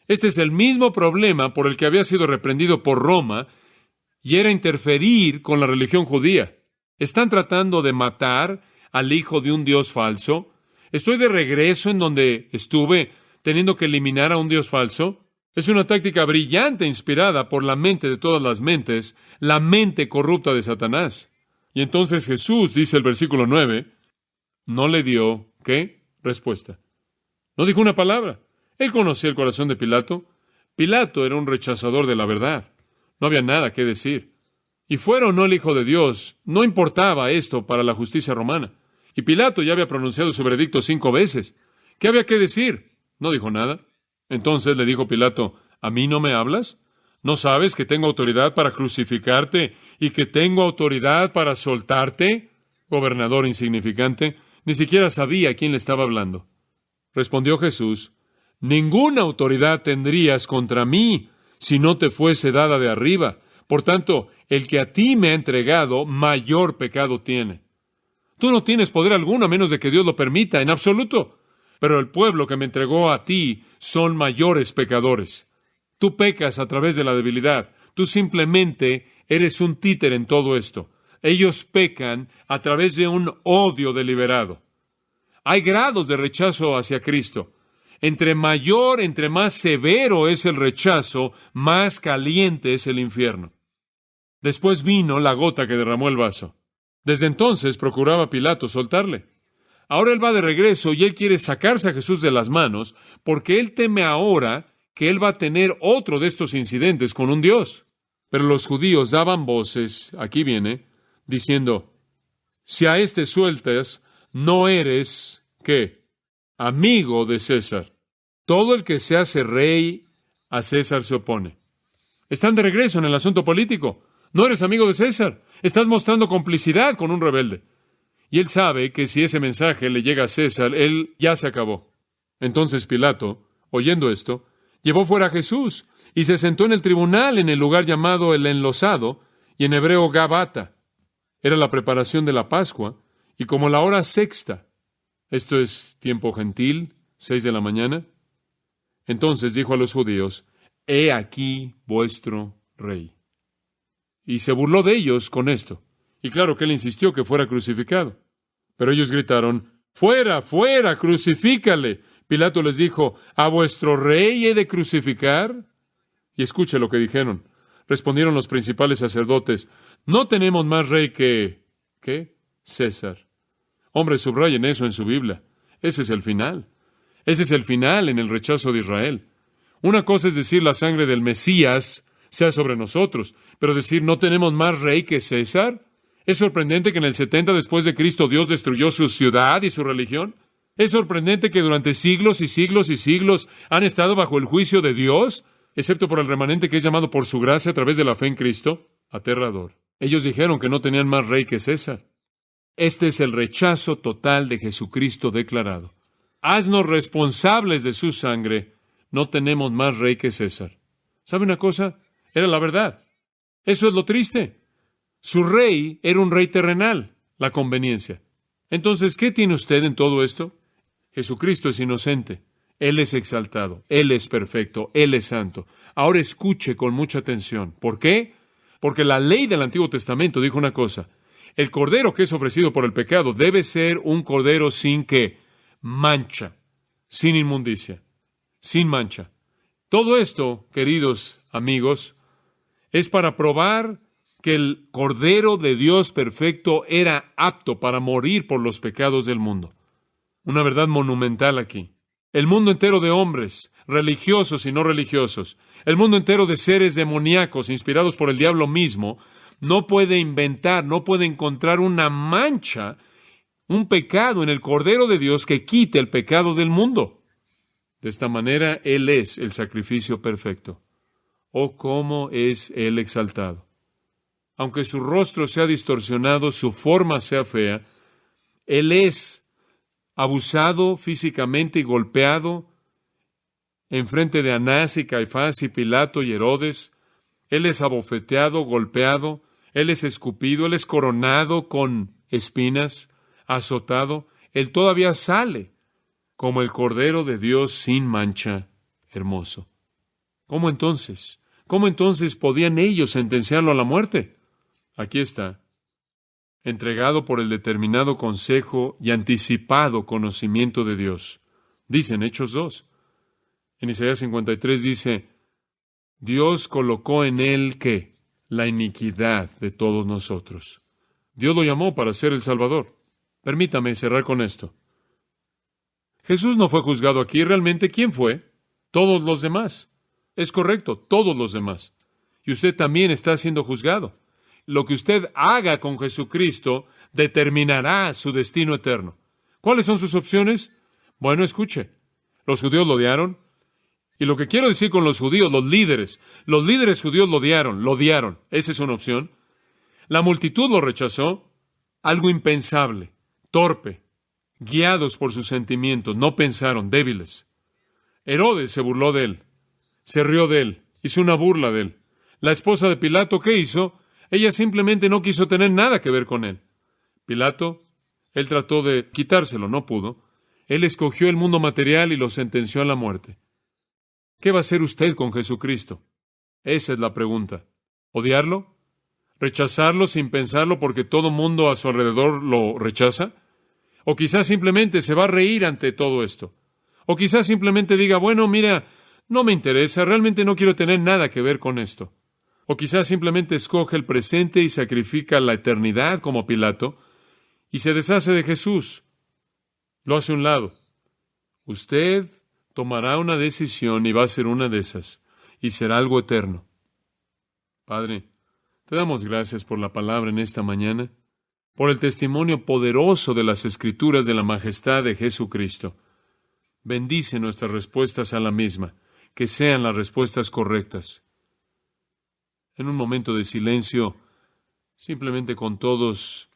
Este es el mismo problema por el que había sido reprendido por Roma, y era interferir con la religión judía. ¿Están tratando de matar al hijo de un Dios falso? ¿Estoy de regreso en donde estuve teniendo que eliminar a un Dios falso? Es una táctica brillante inspirada por la mente de todas las mentes, la mente corrupta de Satanás. Y entonces Jesús, dice el versículo 9, no le dio, ¿qué? Respuesta. No dijo una palabra. Él conocía el corazón de Pilato. Pilato era un rechazador de la verdad. No había nada que decir. Y fuera o no el Hijo de Dios, no importaba esto para la justicia romana. Y Pilato ya había pronunciado su veredicto 5 veces. ¿Qué había que decir? No dijo nada. Entonces le dijo Pilato, ¿a mí no me hablas? ¿No sabes que tengo autoridad para crucificarte y que tengo autoridad para soltarte? Gobernador insignificante, ni siquiera sabía a quién le estaba hablando. Respondió Jesús, ninguna autoridad tendrías contra mí si no te fuese dada de arriba. Por tanto, el que a ti me ha entregado, mayor pecado tiene. Tú no tienes poder alguno a menos de que Dios lo permita, en absoluto. Pero el pueblo que me entregó a ti son mayores pecadores. Tú pecas a través de la debilidad. Tú simplemente eres un títere en todo esto. Ellos pecan a través de un odio deliberado. Hay grados de rechazo hacia Cristo. Entre mayor, entre más severo es el rechazo, más caliente es el infierno. Después vino la gota que derramó el vaso. Desde entonces procuraba Pilato soltarle. Ahora él va de regreso y él quiere sacarse a Jesús de las manos porque él teme ahora que él va a tener otro de estos incidentes con un Dios. Pero los judíos daban voces, aquí viene, diciendo, si a este sueltas, no eres, ¿qué? Amigo de César. Todo el que se hace rey, a César se opone. Están de regreso en el asunto político. No eres amigo de César. Estás mostrando complicidad con un rebelde. Y él sabe que si ese mensaje le llega a César, él ya se acabó. Entonces Pilato, oyendo esto, llevó fuera a Jesús y se sentó en el tribunal en el lugar llamado el Enlosado, y en hebreo Gabata. Era la preparación de la Pascua, y como la hora sexta, esto es tiempo gentil, 6 de la mañana, entonces dijo a los judíos, he aquí vuestro rey. Y se burló de ellos con esto. Y claro que él insistió que fuera crucificado. Pero ellos gritaron, ¡fuera, fuera, crucifícale! Pilato les dijo, ¿a vuestro rey he de crucificar? Y escuche lo que dijeron. Respondieron los principales sacerdotes, no tenemos más rey que... ¿qué? César. Hombre, subrayen eso en su Biblia. Ese es el final. Ese es el final en el rechazo de Israel. Una cosa es decir la sangre del Mesías sea sobre nosotros, pero decir no tenemos más rey que César. ¿Es sorprendente que en el 70 después de Cristo Dios destruyó su ciudad y su religión? ¿Es sorprendente que durante siglos y siglos y siglos han estado bajo el juicio de Dios, excepto por el remanente que es llamado por su gracia a través de la fe en Cristo? Aterrador. Ellos dijeron que no tenían más rey que César. Este es el rechazo total de Jesucristo declarado. Haznos responsables de su sangre. No tenemos más rey que César. ¿Sabe una cosa? Era la verdad. Eso es lo triste. Su rey era un rey terrenal, la conveniencia. Entonces, ¿qué tiene usted en todo esto? Jesucristo es inocente. Él es exaltado. Él es perfecto. Él es santo. Ahora escuche con mucha atención. ¿Por qué? Porque la ley del Antiguo Testamento dijo una cosa. El cordero que es ofrecido por el pecado debe ser un cordero sin ¿qué? mancha, sin inmundicia, sin mancha. Todo esto, queridos amigos, es para probar que el Cordero de Dios perfecto era apto para morir por los pecados del mundo. Una verdad monumental aquí. El mundo entero de hombres, religiosos y no religiosos, el mundo entero de seres demoníacos inspirados por el diablo mismo, no puede inventar, no puede encontrar una mancha, un pecado en el Cordero de Dios que quite el pecado del mundo. De esta manera, Él es el sacrificio perfecto. Oh, cómo es Él exaltado. Aunque su rostro sea distorsionado, su forma sea fea, Él es abusado físicamente y golpeado en frente de Anás y Caifás y Pilato y Herodes. Él es abofeteado, golpeado, Él es escupido, Él es coronado con espinas, azotado. Él todavía sale como el Cordero de Dios sin mancha, hermoso. ¿Cómo entonces podían ellos sentenciarlo a la muerte? Aquí está, entregado por el determinado consejo y anticipado conocimiento de Dios. Dice en Hechos 2. En Isaías 53 dice, Dios colocó en él, ¿qué? La iniquidad de todos nosotros. Dios lo llamó para ser el Salvador. Permítame cerrar con esto. Jesús no fue juzgado aquí. ¿Realmente quién fue? Todos los demás. Es correcto, todos los demás. Y usted también está siendo juzgado. Lo que usted haga con Jesucristo determinará su destino eterno. ¿Cuáles son sus opciones? Bueno, escuche. Los judíos lo odiaron. Y lo que quiero decir con los judíos, los líderes judíos lo odiaron. Esa es una opción. La multitud lo rechazó. Algo impensable, torpe, guiados por sus sentimientos, no pensaron, débiles. Herodes se burló de él, se rió de él, hizo una burla de él. La esposa de Pilato, ¿qué hizo? Ella simplemente no quiso tener nada que ver con él. Pilato, él trató de quitárselo, no pudo. Él escogió el mundo material y lo sentenció a la muerte. ¿Qué va a hacer usted con Jesucristo? Esa es la pregunta. ¿Odiarlo? ¿Rechazarlo sin pensarlo porque todo mundo a su alrededor lo rechaza? ¿O quizás simplemente se va a reír ante todo esto? ¿O quizás simplemente diga, bueno, mira, no me interesa, realmente no quiero tener nada que ver con esto? ¿O quizás simplemente escoge el presente y sacrifica la eternidad como Pilato y se deshace de Jesús? Lo hace a un lado. Usted tomará una decisión y va a ser una de esas, y será algo eterno. Padre, te damos gracias por la palabra en esta mañana, por el testimonio poderoso de las Escrituras de la majestad de Jesucristo. Bendice nuestras respuestas a la misma, que sean las respuestas correctas. En un momento de silencio, simplemente con todos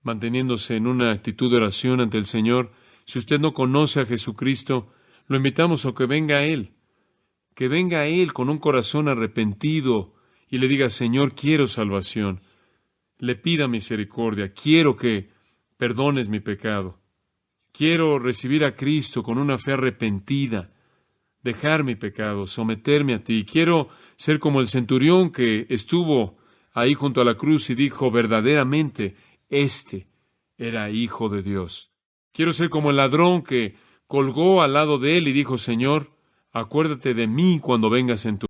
manteniéndose en una actitud de oración ante el Señor, si usted no conoce a Jesucristo, lo invitamos a que venga a Él con un corazón arrepentido y le diga, Señor, quiero salvación, le pida misericordia, quiero que perdones mi pecado, quiero recibir a Cristo con una fe arrepentida, dejar mi pecado, someterme a ti, quiero ser como el centurión que estuvo ahí junto a la cruz y dijo, verdaderamente, este era Hijo de Dios. Quiero ser como el ladrón que colgó al lado de él y dijo, Señor, acuérdate de mí cuando vengas en tu